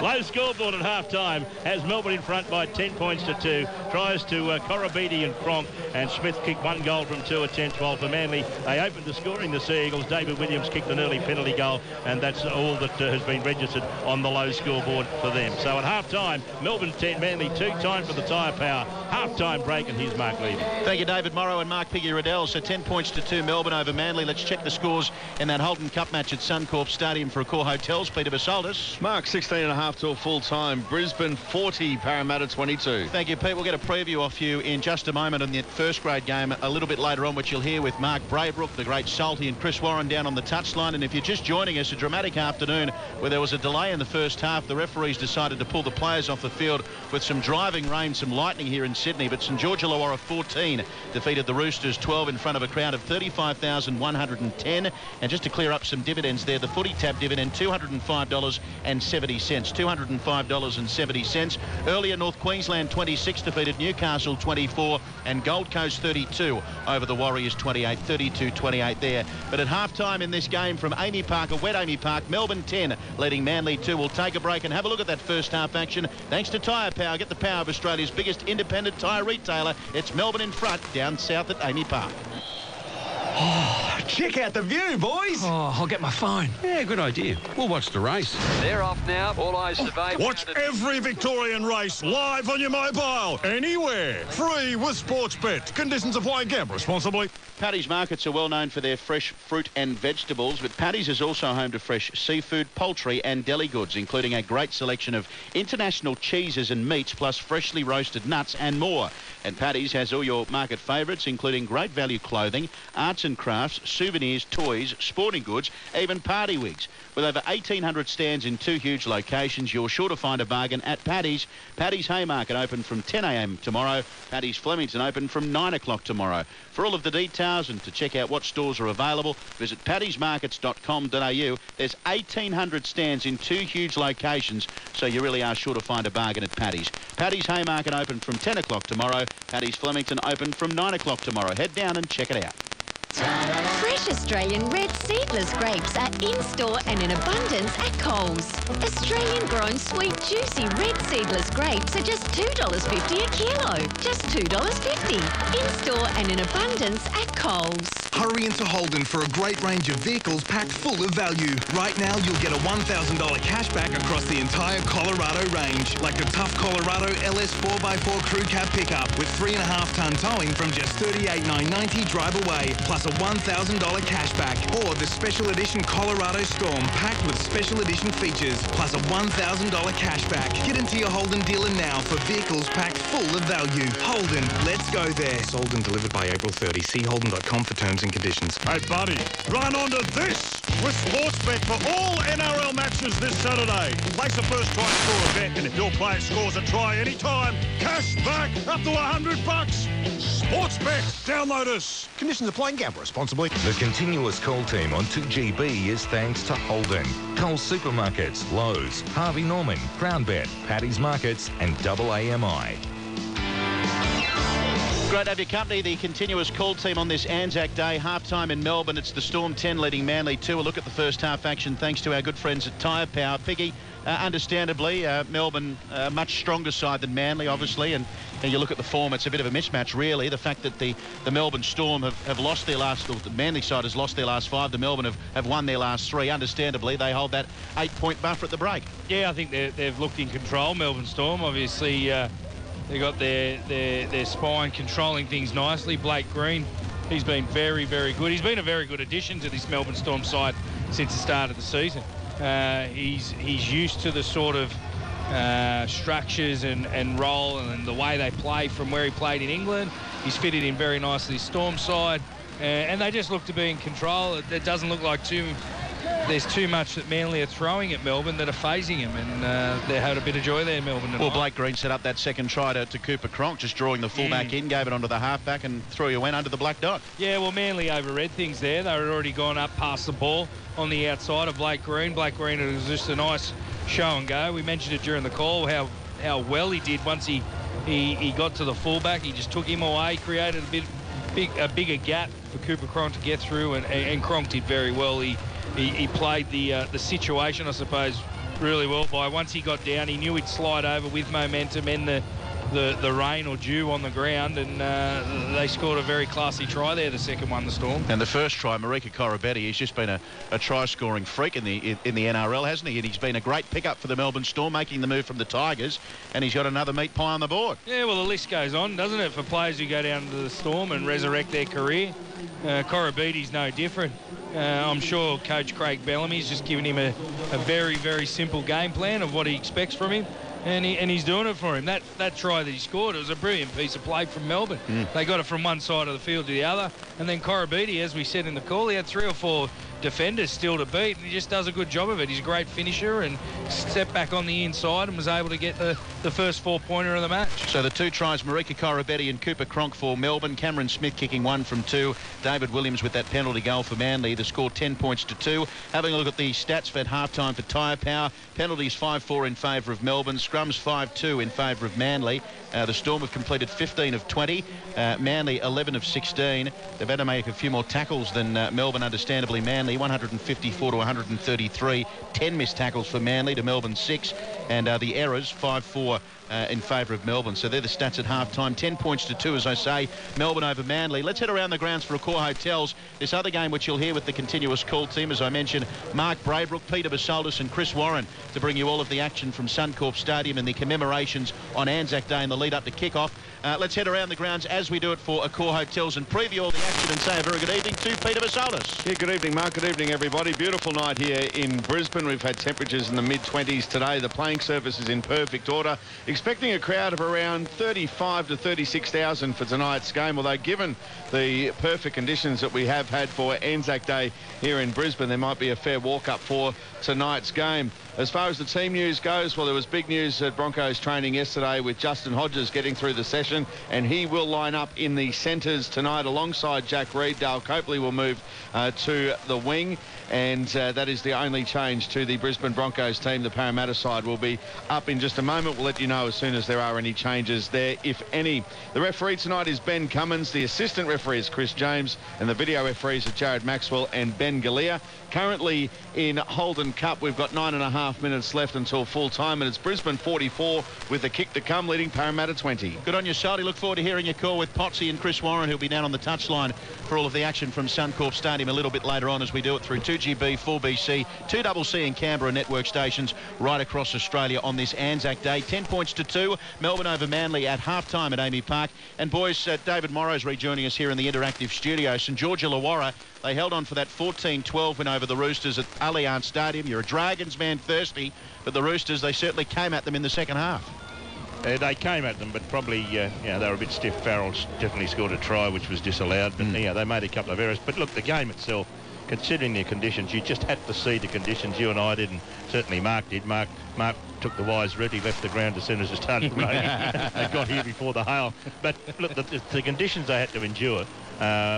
Low scoreboard at half-time has Melbourne in front by 10 points to 2. Tries to Corabetti and Cronk, and Smith kicked 1 goal from 2 attempts, while for Manly they opened the scoring, the Sea Eagles. David Williams kicked an early penalty goal, and that's all that has been registered on the low scoreboard for them. So at half-time, Melbourne 10, Manly 2, time for the tyre power. Half-time break, and here's Mark Levy. Thank you, David Morrow and Mark Piggy Riddell. So 10 points to 2, Melbourne over Manly. Let's check the scores in that Holden Cup match at Suncorp Stadium for Accor Hotels. Peter Basaldis. Mark, 16.5 till full-time. Brisbane 40, Parramatta 22. Thank you, Pete. We'll get a preview off you in just a moment on the first-grade game a little bit later on, which you'll hear with Mark Braybrook, the great Salty, and Chris Warren down on the touchline. And if you're just joining us, a dramatic afternoon where there was a delay in the first half. The referees decided to pull the players off the field with some driving rain, some lightning here in Sydney. But St George Illawarra 14 defeated the Roosters 12 in front of a crowd of 35,110. And just to clear up some dividends there, the footy tab dividend $205.70. $205.70. Earlier, North Queensland 26 defeated Newcastle 24, and Gold Coast 32 over the Warriors 28, 32-28 there. But at half-time in this game from Amy Park, a wet Amy Park, Melbourne 10 leading Manly 2. We'll take a break and have a look at that first half action. Thanks to Tyre Power. Get the power of Australia's biggest independent tyre retailer. It's Melbourne in front, down south at Amy Park. Oh, check out the view, boys. Oh, I'll get my phone. Yeah, good idea. We'll watch the race. They're off now. All eyes survey. Watch every Victorian race live on your mobile, anywhere. Free with Sportsbet. Conditions apply. Gamble responsibly. Paddy's Markets are well known for their fresh fruit and vegetables, but Paddy's is also home to fresh seafood, poultry and deli goods, including a great selection of international cheeses and meats, plus freshly roasted nuts and more. And Paddy's has all your market favourites, including great value clothing, arts and crafts, souvenirs, toys, sporting goods, even party wigs. With over 1,800 stands in 2 huge locations, you're sure to find a bargain at Paddy's. Paddy's Haymarket open from 10 a.m. tomorrow. Paddy's Flemington open from 9 o'clock tomorrow. For all of the details and to check out what stores are available, visit paddysmarkets.com.au. There's 1,800 stands in 2 huge locations, so you really are sure to find a bargain at Paddy's. Paddy's Haymarket open from 10 o'clock tomorrow. Paddy's Flemington open from 9 o'clock tomorrow. Head down and check it out. Fresh Fresh Australian red seedless grapes are in store and in abundance at Coles. Australian grown sweet juicy red seedless grapes are just $2.50 a kilo. Just $2.50. In store and in abundance at Coles. Hurry into Holden for a great range of vehicles packed full of value. Right now, you'll get a $1,000 cashback across the entire Colorado range, like the tough Colorado LS 4x4 crew cab pickup with 3.5-ton towing from just $38,990 drive away, plus a $1,000 cashback. Or the special edition Colorado Storm packed with special edition features, plus a $1,000 cashback. Get into your Holden dealer now for vehicles packed full of value. Holden, let's go there. Sold and delivered by April 30. See holden.com for terms and conditions. Hey, buddy, run onto this with Sportsbet for all NRL matches this Saturday. Place a first try score a bet, and if your player scores a try anytime, cash back up to $100. Sportsbet. Download us. Conditions apply and gamble responsibly. The continuous call team on 2GB is thanks to Holden, Coles Supermarkets, Lowe's, Harvey Norman, Crown Bet, Paddy's Markets and AAMI. Great to have your company. The continuous call team on this ANZAC Day. Half-time in Melbourne. It's the Storm 10 leading Manly 2. A look at the first half action thanks to our good friends at Tyre Power. Piggy, understandably, Melbourne much stronger side than Manly, obviously, and you look at the form, it's a bit of a mismatch, really. The fact that the Melbourne Storm have lost their last, or the Manly side has lost their last 5, the Melbourne have won their last 3. Understandably, they hold that 8-point buffer at the break. Yeah, I think they've looked in control, Melbourne Storm. Obviously, they got their spine controlling things nicely. Blake Green, he's been very, very good. He's been a very good addition to this Melbourne Storm side since the start of the season. He's used to the sort of structures and role and the way they play from where he played in England. He's fitted in very nicely Storm side, and they just look to be in control. It doesn't look like there's too much that Manly are throwing at Melbourne that are phasing him, and they had a bit of joy there, Melbourne tonight. Well, Blake Green set up that second try to Cooper Cronk, just drawing the fullback in, gave it onto the halfback, and through you went under the black dot. Yeah, well, Manly overread things there. They had already gone up past the ball on the outside of Blake Green. Blake Green, it was just a nice show and go. We mentioned it during the call, how well he did once he got to the fullback. He just took him away, created a bigger gap for Cooper Cronk to get through, and Cronk did very well. He played the situation, I suppose, really well. Once he got down, he knew he'd slide over with momentum and the rain or dew on the ground, and they scored a very classy try there, the second one, the Storm. And the first try, Marika Korobetti, he's just been a try-scoring freak in the NRL, hasn't he? And he's been a great pickup for the Melbourne Storm, making the move from the Tigers, and he's got another meat pie on the board. Yeah, well, the list goes on, doesn't it, for players who go down to the Storm and resurrect their career. Korobetti's no different. I'm sure Coach Craig Bellamy's just given him a very, very simple game plan of what he expects from him, and he's doing it for him. That try that he scored, it was a brilliant piece of play from Melbourne. They got it from one side of the field to the other, and then Korobetti, as we said in the call, he had 3 or 4 defenders still to beat, and he just does a good job of it. He's a great finisher and stepped back on the inside and was able to get the first 4-pointer of the match. So the 2 tries, Marika Korobetti and Cooper Cronk for Melbourne. Cameron Smith kicking 1 from 2. David Williams with that penalty goal for Manly. The score 10 points to 2. Having a look at the stats for half-time for Tyre Power. Penalties 5-4 in favour of Melbourne. Scrums 5-2 in favour of Manly. The Storm have completed 15 of 20. Manly 11 of 16. They've had to make a few more tackles than Melbourne, understandably. Manly 154 to 133. 10 missed tackles for Manly to Melbourne 6. And the errors 5-4 in favour of Melbourne. So they're the stats at half-time. 10 points to 2, as I say. Melbourne over Manly. Let's head around the grounds for Accor Hotels. This other game, which you'll hear with the continuous call team, as I mentioned, Mark Braybrook, Peter Basaldis and Chris Warren to bring you all of the action from Suncorp Stadium and the commemorations on ANZAC Day and the lead-up to kick-off. Let's head around the grounds as we do it for Accor Hotels and preview all the action and say a very good evening to Peter Basaldis. Yeah, good evening, Mark. Good evening, everybody. Beautiful night here in Brisbane. We've had temperatures in the mid-20s today. The playing surface is in perfect order. Expecting a crowd of around 35 to 36,000 for tonight's game, although given the perfect conditions that we have had for ANZAC Day here in Brisbane, there might be a fair walk-up for tonight's game. As far as the team news goes, well, there was big news at Broncos training yesterday with Justin Hodges getting through the session, and he will line up in the centres tonight alongside Jack Reed. Dale Copley will move to the wing, and that is the only change to the Brisbane Broncos team. The Parramatta side will be up in just a moment. We'll let you know as soon as there are any changes there, if any. The referee tonight is Ben Cummins. The assistant referee is Chris James, and the video referees are Jared Maxwell and Ben Galea. Currently in Holden Cup, we've got 9.5 minutes left until full time, and it's Brisbane 44 with the kick to come, leading Parramatta 20. Good on you, Salty. Look forward to hearing your call with Potsy and Chris Warren, who'll be down on the touchline for all of the action from Suncorp Stadium a little bit later on as we do it through 2GB, 4BC, 2CC and Canberra network stations right across Australia on this ANZAC Day. 10 points to 2. Melbourne over Manly at half-time at Amy Park. And boys, David Morrow's rejoining us here in the interactive studio. St George Illawarra, they held on for that 14-12 win over the Roosters at Allianz Stadium. You're a Dragons man thirsty, but the Roosters, they certainly came at them in the second half. They came at them, but probably, they were a bit stiff. Farrell definitely scored a try, which was disallowed. But, they made a couple of errors. But, look, the game itself, considering the conditions, you just had to see the conditions. You and I did, and certainly Mark did. Mark took the wise route. He left the ground as soon as it started raining. They got here before the hail. But, look, the conditions they had to endure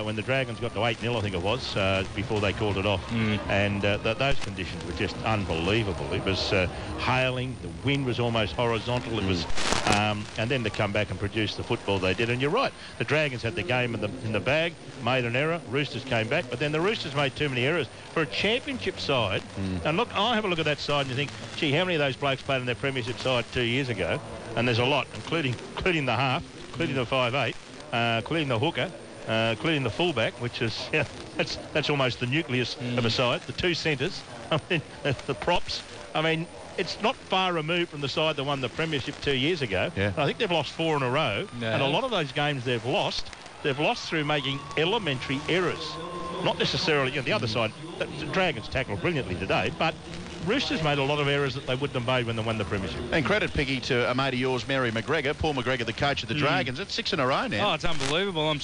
when the Dragons got to 8-0, I think it was, before they called it off. And those conditions were just unbelievable. It was hailing. The wind was almost horizontal. It was, and then to come back and produce the football they did. And you're right. The Dragons had the game in the bag, made an error. Roosters came back, but then the Roosters made too many errors for a championship side. And look, I have a look at that side and you think, gee, how many of those blokes played in their premiership side 2 years ago? And there's a lot, including the half, including the 5'8", including the hooker, including the fullback, which is that's almost the nucleus of a side. The two centres, I mean, the props. I mean, it's not far removed from the side that won the premiership 2 years ago. Yeah. I think they've lost 4 in a row, and a lot of those games they've lost through making elementary errors. Not necessarily, the other side, the Dragons tackled brilliantly today, but Roosters made a lot of errors that they wouldn't have made when they won the premiership. And credit, Piggy, to a mate of yours, Mary McGregor, Paul McGregor, the coach of the Dragons. It's 6 in a row now. Oh, it's unbelievable.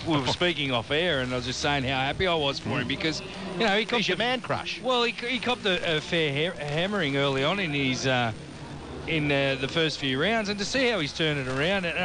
We were speaking off air, and I was just saying how happy I was for him because, he copped he's your man crush. Well, he copped a fair hammering early on in his the first few rounds, and to see how he's turned it around, and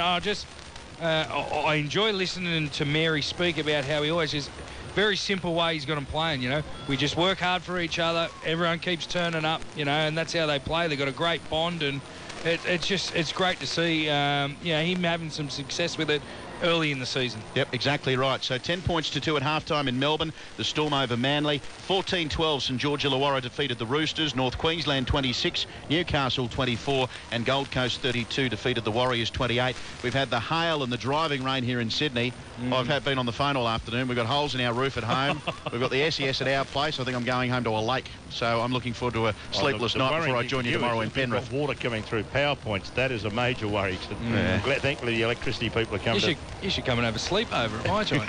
I enjoy listening to Mary speak about how he always just very simple way he's got them playing, We just work hard for each other. Everyone keeps turning up, and that's how they play. They've got a great bond, and it's great to see, him having some success with it early in the season. Yep, exactly right. So 10 points to 2 at halftime in Melbourne. The Storm over Manly. 14-12, St George Illawarra defeated the Roosters. North Queensland 26, Newcastle 24, and Gold Coast 32 defeated the Warriors 28. We've had the hail and the driving rain here in Sydney. I've been on the phone all afternoon. We've got holes in our roof at home. We've got the SES at our place. I think I'm going home to a lake. So I'm looking forward to a sleepless night before I join you tomorrow in Penrith. Water coming through power points. That is a major worry. Thankfully, the electricity people are coming. You should come and have a sleepover at my joint.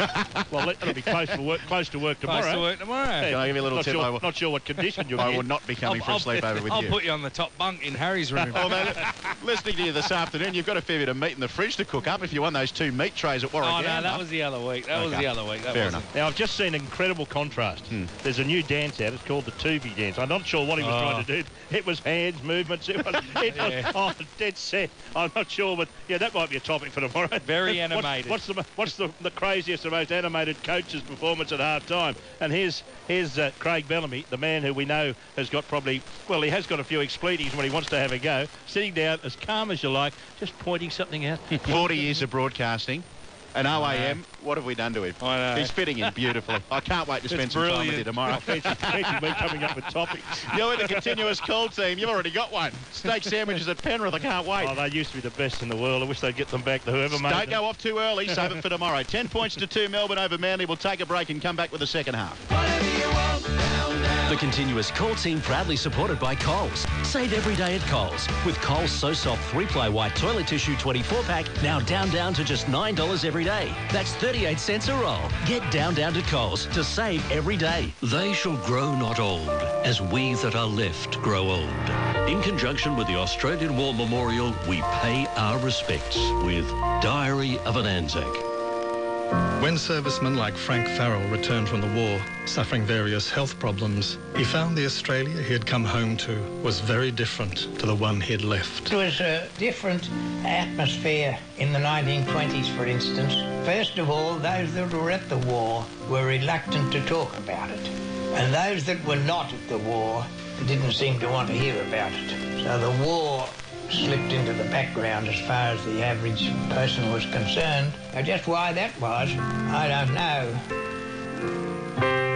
Well, it'll be close to work tomorrow. Close to work tomorrow. Yeah, can I give you a little tip? Not sure what condition you'll be I will not be coming for a sleepover with you. I'll put you on the top bunk in Harry's room. Listening to you this afternoon, you've got a fair bit of meat in the fridge to cook up if you won those 2 meat trays at Warringah. Oh, no, that was the other week. That was the other week. Fair enough. Now, I've just seen an incredible contrast. There's a new dance out. It's called the Tubi dance. I'm not sure what he was trying to do. It was hands, movements. It was dead set. I'm not sure, but, that might be a topic for tomorrow. Very animated. What's the craziest and most animated coach's performance at half-time? And here's Craig Bellamy, the man who we know has got he has got a few expletives when he wants to have a go, sitting down as calm as you like, just pointing something out. 40 years of broadcasting. An OAM, what have we done to him? I know. He's fitting in beautifully. I can't wait to spend some time with you tomorrow. Fancy me coming up with topics. You're in the continuous call team. You've already got one. Steak sandwiches at Penrith. I can't wait. Oh, they used to be the best in the world. I wish they'd get them back to whoever made them. Don't go off too early. Save it for tomorrow. 10 points to 2, Melbourne over Manly. We'll take a break and come back with the second half. The continuous call team proudly supported by Coles. Save every day at Coles. With Coles So Soft 3-ply white toilet tissue 24-pack, now down to just $9 every day. That's 38 cents a roll. Get down to Coles to save every day. They shall grow not old, as we that are left grow old. In conjunction with the Australian War Memorial, we pay our respects with Diary of an ANZAC. When servicemen like Frank Farrell returned from the war, suffering various health problems, he found the Australia he had come home to was very different to the one he'd left. It was a different atmosphere in the 1920s, for instance. First of all, those that were at the war were reluctant to talk about it. And those that were not at the war didn't seem to want to hear about it. So the war slipped into the background as far as the average person was concerned. Now, just why that was, I don't know.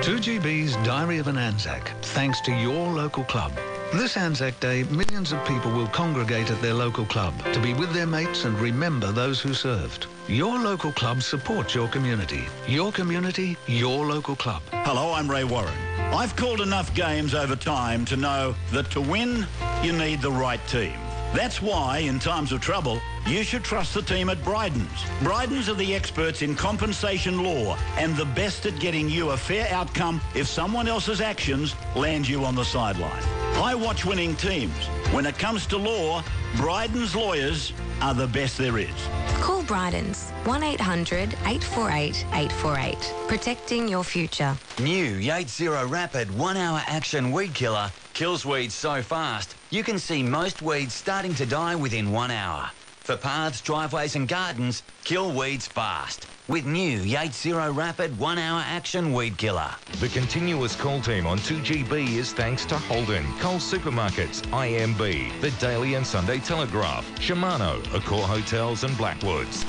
2GB's Diary of an ANZAC, thanks to your local club. This ANZAC Day, millions of people will congregate at their local club to be with their mates and remember those who served. Your local club supports your community. Your community, your local club. Hello, I'm Ray Warren. I've called enough games over time to know that to win, you need the right team. That's why, in times of trouble, you should trust the team at Bryden's. Bryden's are the experts in compensation law and the best at getting you a fair outcome if someone else's actions land you on the sideline. I watch winning teams. When it comes to law, Bryden's lawyers are the best there is. Call Bryden's 1800 848 848. Protecting your future. New Yates Zero Rapid 1 hour action weed killer kills weeds so fast you can see most weeds starting to die within 1 hour. For paths, driveways and gardens, kill weeds fast with new Yates Zero Rapid 1 hour action weed killer. The continuous call team on 2GB is thanks to Holden, Coles Supermarkets, IMB, the Daily and Sunday Telegraph, Shimano, Accor Hotels and Blackwoods.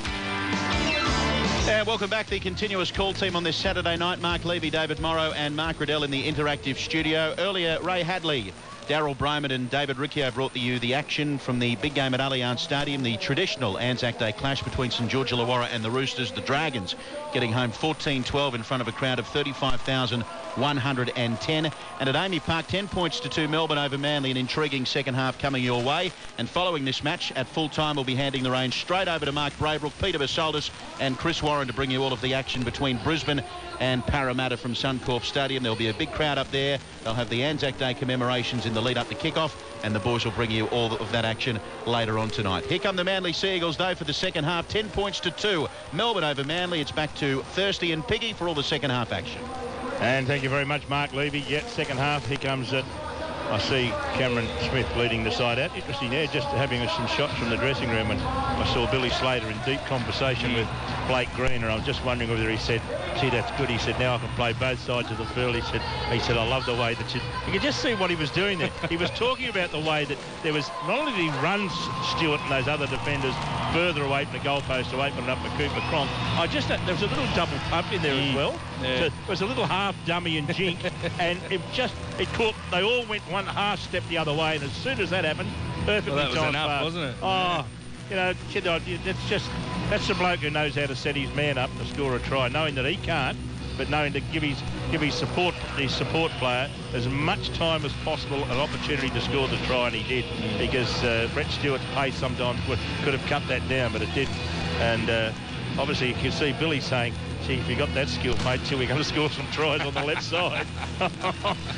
And welcome back to the continuous call team on this Saturday night. Mark Levy, David Morrow and Mark Riddell in the interactive studio. Earlier, Ray Hadley, Daryl Broman and David Riccio brought you the action from the big game at Allianz Stadium, the traditional ANZAC Day clash between St George Illawarra and the Roosters. The Dragons getting home 14-12 in front of a crowd of 35,110. And at Amy Park, 10 points to 2 Melbourne over Manly. An intriguing second half coming your way. And following this match, at full time, we'll be handing the reins straight over to Mark Braybrook, Peter Basoldis and Chris Warren to bring you all of the action between Brisbane and Parramatta from Suncorp Stadium. There'll be a big crowd up there. They'll have the ANZAC Day commemorations in the lead up to kick-off, and the boys will bring you all of that action later on tonight. Here come the Manly Sea Eagles, though, for the second half. 10 points to 2. Melbourne over Manly. It's back to Thirsty and Piggy for all the second half action. And thank you very much, Mark Levy. Yet second half, here comes it. I see Cameron Smith leading the side out. Interesting there, just having some shots from the dressing room, and I saw Billy Slater in deep conversation with Blake Green, and I was just wondering whether he said, gee, that's good. He said, now I can play both sides of the field. He said, I love the way that you could just see what he was doing there. He was talking about the way that there was, not only did he run Stewart and those other defenders further away from the goalpost to open it up for Cooper Cronk. There was a little double pump in there as well. Yeah. So it was a little half dummy and jink, and it caught, they all went one half step the other way, and as soon as that happened, perfectly timed. Well, that was enough, wasn't it? Oh, you know, that's the bloke who knows how to set his man up to score a try, knowing that he can't, but knowing to give his support player as much time as possible, an opportunity to score the try, and he did, because Brett Stewart's pace sometimes could have cut that down, but it didn't. And obviously you can see Billy saying, gee, if you got that skill, mate, we're going to score some tries on the left side.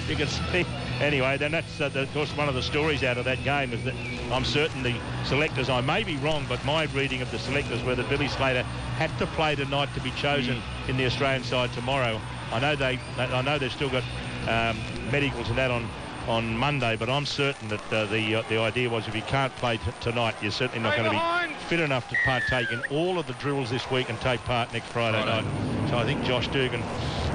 You can see. Anyway, then that's, of course, one of the stories out of that game is that I'm certain the selectors, I may be wrong, but my reading of the selectors were that Billy Slater had to play tonight to be chosen in the Australian side tomorrow. I know they've still got medicals and that on Monday, but I'm certain that the idea was if you can't play tonight, you're certainly not going to be fit enough to partake in all of the drills this week and take part next Friday night. So I think Josh Dugan,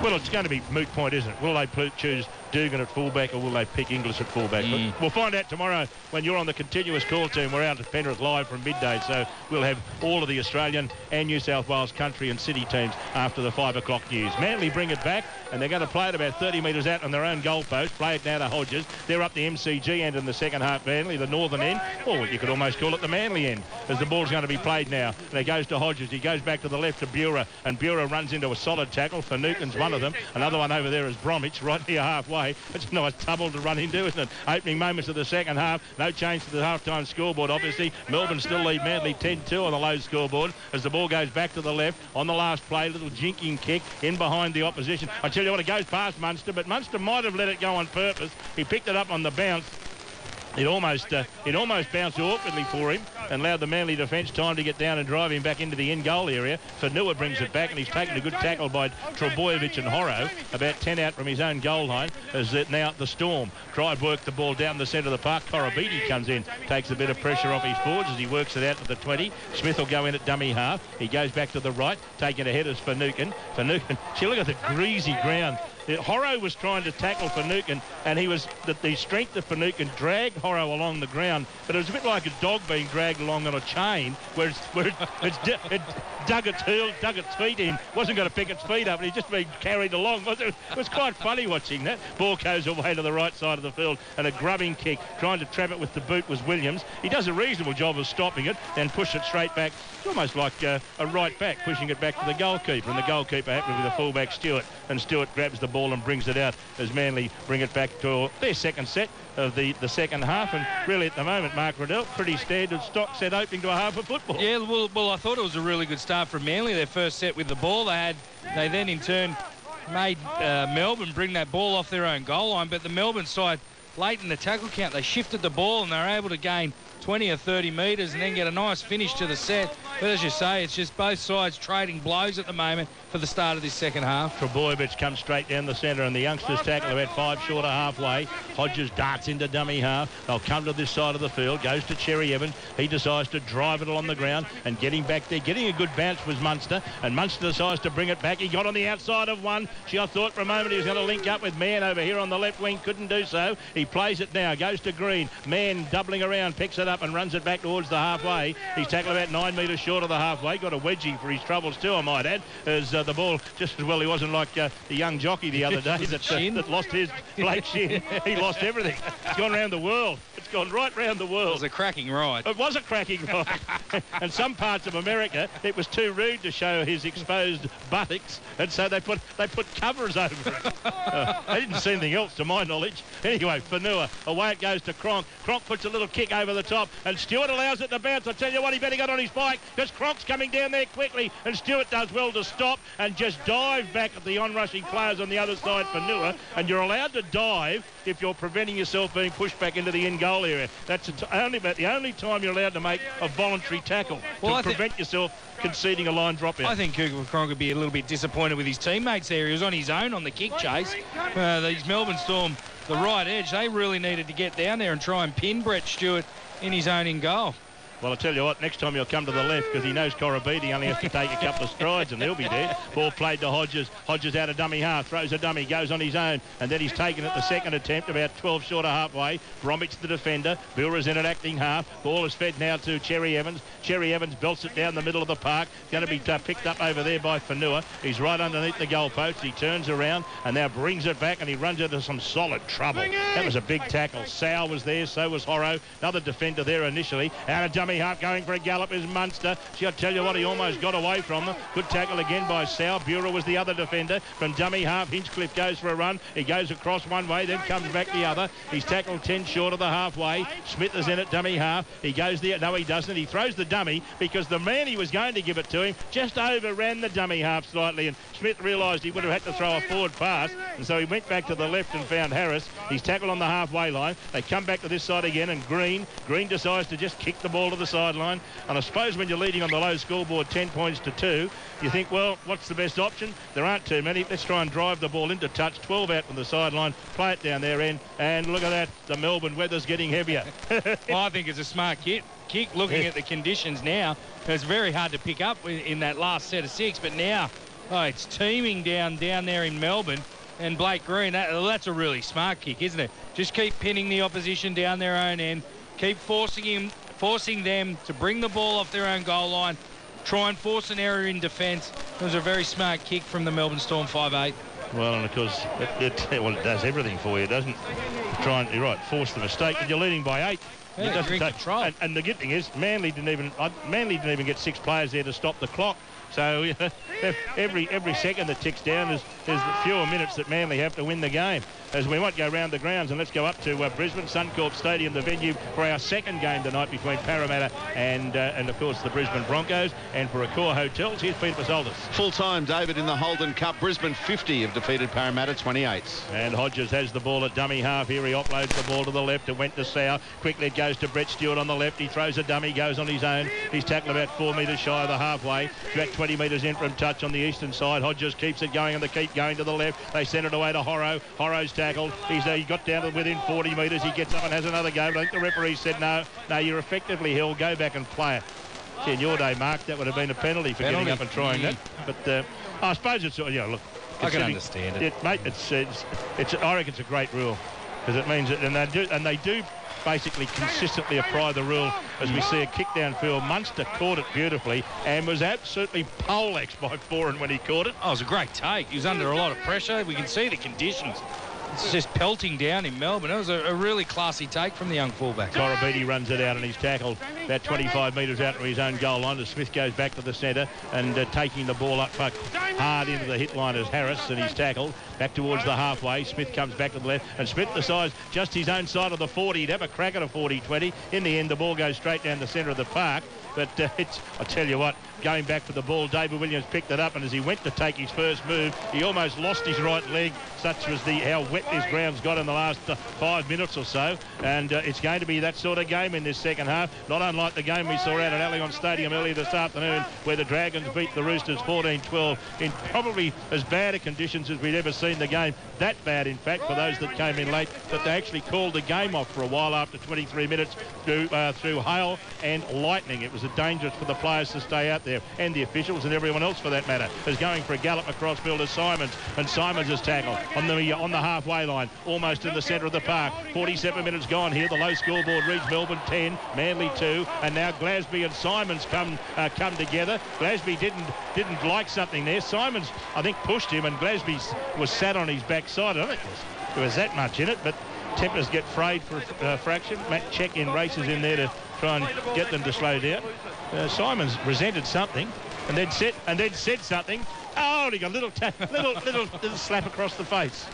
well, it's going to be moot point, isn't it? Will they choose Dugan at fullback, or will they pick Inglis at fullback? But we'll find out tomorrow when you're on the continuous call team. We're out at Penrith live from midday, so we'll have all of the Australian and New South Wales country and city teams after the 5 o'clock news. Manly bring it back, and they're going to play it about 30 metres out on their own goalpost, play it now to Hodges. They're up the MCG end in the second half, Manly, the northern end, or you could almost call it the Manly end, as the ball's going to be played now. And it goes to Hodges. He goes back to the left to Bura, and Bura runs into a solid tackle. Finucane's one of them. Another one over there is Bromwich, right near halfway. It's a nice tumble to run into, isn't it? Opening moments of the second half. No change to the half-time scoreboard, obviously. Melbourne still lead Manly 10-2 on the low scoreboard as the ball goes back to the left. On the last play, little jinking kick in behind the opposition. I tell you what, it goes past Munster, but Munster might have let it go on purpose. He picked it up on the bounce. It almost bounced awkwardly for him and allowed the Manly defence time to get down and drive him back into the end goal area. Fanua brings it back, and he's taken a good tackle by Trebojevic and Morrow, about 10 out from his own goal line, as now the Storm try and work the ball down the centre of the park. Korobidi comes in, takes a bit of pressure off his forwards as he works it out to the 20. Smith will go in at dummy half. He goes back to the right, taking ahead as Finucane. See, look at the greasy ground. Morrow was trying to tackle Finucane, and he was the strength of Finucane dragged Morrow along the ground, but it was a bit like a dog being dragged along on a chain, where it dug its heel, dug its feet in, wasn't going to pick its feet up, and he's just been carried along. It was quite funny watching that. Ball goes away to the right side of the field, and a grubbing kick, trying to trap it with the boot, was Williams. He does a reasonable job of stopping it, then push it straight back. It's almost like a right back pushing it back to the goalkeeper, and the goalkeeper happened to be the fullback Stewart, and Stewart grabs the ball and brings it out as Manly bring it back to their second set of the second half. And really at the moment, Mark Riddell, pretty standard stock set opening to a half of football. Yeah, well, I thought it was a really good start from Manly, their first set with the ball. They then in turn made Melbourne bring that ball off their own goal line, but the Melbourne side late in the tackle count, they shifted the ball and they were able to gain 20 or 30 metres and then get a nice finish to the set. But as you say, it's just both sides trading blows at the moment for the start of this second half. Trebojevic comes straight down the centre, and the youngsters tackle about 5 short of halfway. Hodges darts into dummy half. They'll come to this side of the field, goes to Cherry Evans. He decides to drive it along the ground and getting back there. Getting a good bounce was Munster, and Munster decides to bring it back. He got on the outside of one. I thought for a moment he was going to link up with Mann over here on the left wing. Couldn't do so. He plays it now, goes to Green. Mann doubling around, picks it up and runs it back towards the halfway. He's tackled about 9 metres short of the halfway. Got a wedgie for his troubles too, I might add, as the ball, just as well he wasn't like the young jockey the other day that lost his Blake Shin. He lost everything. It's gone round the world. It's gone right round the world. It was a cracking ride. It was a cracking ride. And some parts of America, it was too rude to show his exposed buttocks, and so they put covers over it. They didn't see anything else, to my knowledge. Anyway, Fanua, away it goes to Cronk. Cronk puts a little kick over the top, and Stewart allows it to bounce. I tell you what, he better get on his bike, because Cronk's coming down there quickly, and Stewart does well to stop and just dive back at the onrushing players on the other side, Fanua. And you're allowed to dive if you're preventing yourself being pushed back into the end goal area. That's only about the only time you're allowed to make a voluntary tackle, to prevent yourself conceding a line drop out. I think Cooper Cronk would be a little bit disappointed with his teammates there. He was on his own on the kick chase. These Melbourne Storm, the right edge, they really needed to get down there and try and pin Brett Stewart in his own in goal. Well, I'll tell you what, next time he'll come to the left, because he knows Korobidi only has to take a couple of strides and he'll be there. Ball played to Hodges. Hodges out of dummy half, throws a dummy, goes on his own, and then he's taken it the second attempt, about 12 short of halfway. Bromwich the defender. Billra's in at acting half. Ball is fed now to Cherry Evans. Cherry Evans belts it down the middle of the park. Going to be picked up over there by Fanua. He's right underneath the goalpost. He turns around and now brings it back, and he runs into some solid trouble. That was a big tackle. Sow was there, so was Morrow. Another defender there initially. Out of dummy half, going for a gallop is Munster. I'll tell you what, he almost got away from them. Good tackle again by Sow. Bureau was the other defender. From dummy half, Hinchcliffe goes for a run. He goes across one way, then comes back the other. He's tackled 10 short of the halfway. Smith is in at dummy half. He goes there. No, he doesn't. He throws the dummy because the man he was going to give it to him just overran the dummy half slightly, and Smith realised he would have had to throw a forward pass, and so he went back to the left and found Harris. He's tackled on the halfway line. They come back to this side again, and Green decides to just kick the ball to the sideline. And I suppose when you're leading on the low scoreboard 10 points to 2, you think, well, what's the best option? There aren't too many. Let's try and drive the ball into touch. 12 out from the sideline. Play it down their end. And look at that. The Melbourne weather's getting heavier. Well, I think it's a smart kick. Looking at the conditions now, it's very hard to pick up in that last set of 6. But now, it's teeming down there in Melbourne. And Blake Green, that's a really smart kick, isn't it? Just keep pinning the opposition down their own end. Keep forcing them to bring the ball off their own goal line. Try and force an error in defence. It was a very smart kick from the Melbourne Storm 5'8". Well, and of course, it does everything for you, doesn't it? You're right, force the mistake, and you're leading by 8. It doesn't take control. And the good thing is, Manly didn't even get 6 players there to stop the clock. So every second that ticks down is the fewer minutes that Manly have to win the game. As we might go round the grounds, and let's go up to Brisbane, Suncorp Stadium, the venue for our second game tonight between Parramatta and of course the Brisbane Broncos. And for Accor Hotels, here's Peter Pasoldis. Full time, David, in the Holden Cup. Brisbane 50 have defeated Parramatta 28. And Hodges has the ball at dummy half here. He offloads the ball to the left. It went to Sow. Quickly it goes to Brett Stewart on the left. He throws a dummy, goes on his own. He's tackled about 4 metres shy of the halfway. About 20 metres in from touch on the eastern side. Hodges keeps it going and they keep going to the left. They send it away to Horrow. Horrow's tackled. He got down to within 40 metres. He gets up and has another go. But I think the referee said, no, you're effectively held. Go back and play it. See, in your day, Mark, that would have been a penalty for getting up and trying that. But I suppose it's, look. I can understand it. Mate, I reckon it's a great rule because it means that, and they do basically consistently apply the rule as we see a kick downfield. Munster caught it beautifully and was absolutely poleaxed by Foran when he caught it. Oh, it was a great take. He was under a lot of pressure. We can see the conditions. It's just pelting down in Melbourne. It was a really classy take from the young fullback. Corabiti runs it out and he's tackled about 25 metres out to his own goal line. As Smith goes back to the centre and taking the ball up hard into the hit line as Harris, and he's tackled back towards the halfway. Smith comes back to the left and Smith decides just his own side of the 40. He'd have a crack at a 40-20. In the end, the ball goes straight down the centre of the park. But I tell you what, going back for the ball, David Williams picked it up, and as he went to take his first move, he almost lost his right leg. Such was how wet this ground's got in the last 5 minutes or so. And it's going to be that sort of game in this second half, not unlike the game we saw out at Allianz Stadium earlier this afternoon, where the Dragons beat the Roosters 14-12 in probably as bad a conditions as we'd ever seen the game. That bad, in fact, for those that came in late, that they actually called the game off for a while after 23 minutes through hail and lightning. It was dangerous for the players to stay out there, and the officials and everyone else for that matter. Is going for a gallop across field as Simons, and Simons is tackled on the halfway line, almost in the centre of the park. 47 minutes gone here. The low scoreboard reads Melbourne 10, Manly 2, and now Glasby and Simons come together. Glasby didn't like something there. Simons, I think, pushed him, and Glasby was sat on his backside. I don't think there was that much in it, but tempers get frayed for a fraction. Matt Check races in there to try and get them to slow down. Simons resented something and then said something. Oh, he got a little slap across the face.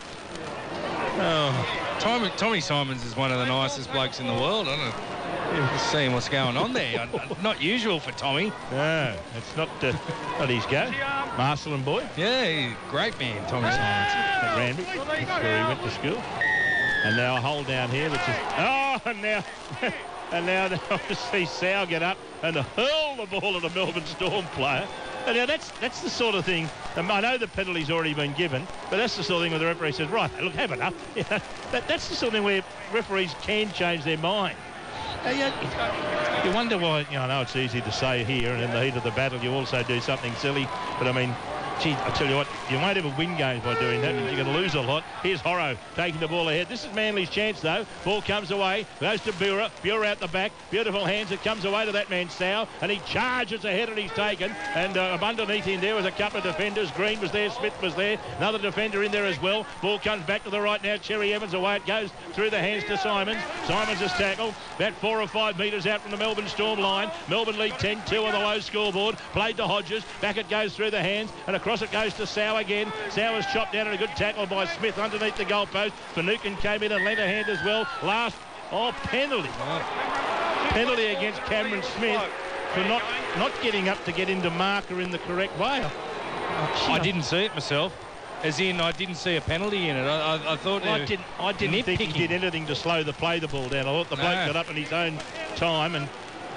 Oh, Tommy Simons is one of the nicest blokes in the world. I don't know. Seeing what's going on there. Not usual for Tommy. No, it's not his go. Marcelin boy. Yeah, great man, Tommy Simons. At Randwick, that's where he went to school. And now a hole down here, which is... and now to see Sow get up and hurl the ball at a Melbourne Storm player. And now that's the sort of thing. I know the penalty's already been given, but that's the sort of thing where the referee says, right, look, have enough. That's the sort of thing where referees can change their mind. You wonder why. I know it's easy to say here, and in the heat of the battle, you also do something silly. But I mean, gee, I tell you what, you won't ever win games by doing that. You're going to lose a lot. Here's Horrow taking the ball ahead. This is Manly's chance, though. Ball comes away, goes to Bura. Bura out the back. Beautiful hands. It comes away to that man, Sow, and he charges ahead and he's taken. And underneath him there was a couple of defenders. Green was there. Smith was there. Another defender in there as well. Ball comes back to the right now. Cherry Evans away. It goes through the hands to Simons. Simons is tackled. About 4 or 5 metres out from the Melbourne Storm line. Melbourne lead 10-2 on the low scoreboard. Played to Hodges. Back it goes through the hands, and across it goes to Sow again. Sow is chopped down and a good tackle by Smith underneath the goalpost. Finucane came in and lent a hand as well. Penalty. Penalty against Cameron Smith for not getting up to get into marker in the correct way. I didn't see it myself. As in, I didn't see a penalty in it. I thought... I didn't think he did anything to slow the ball down. I thought the bloke got up in his own time and...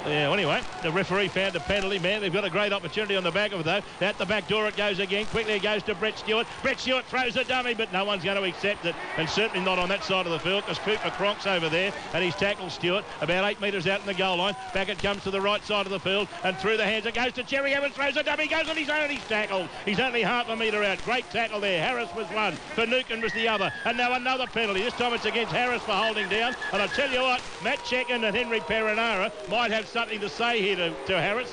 Yeah, anyway, the referee found a penalty. Man, they've got a great opportunity on the back of it, though. Out the back door it goes again. Quickly it goes to Brett Stewart. Brett Stewart throws a dummy, but no one's going to accept it, and certainly not on that side of the field, because Cooper Cronk's over there, and he's tackled Stewart about 8 metres out in the goal line. Back it comes to the right side of the field, and through the hands it goes to Cherry Evans. Throws a dummy, goes on his own, and he's tackled. He's only half a metre out. Great tackle there. Harris was one. Finucane was the other. And now another penalty. This time it's against Harris for holding down. And I tell you what, Matt Checken and Henry Perenara might have something to say here to Harris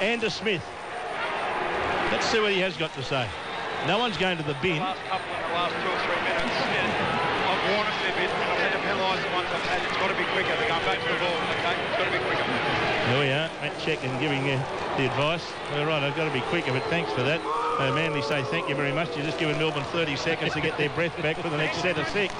and to Smith. Let's see what he has got to say. No one's going to the bin. Last 2 or 3 minutes. worn a fair bit, and I've had to penalise the ones I've had. It's got to be quicker. They're going back to the ball, okay? It's got to be quicker. There we are. Matt Checkman giving the advice. All right, I've got to be quicker, but thanks for that. Manly say thank you very much. You're just giving Melbourne 30 seconds to get their breath back for the next set of 6.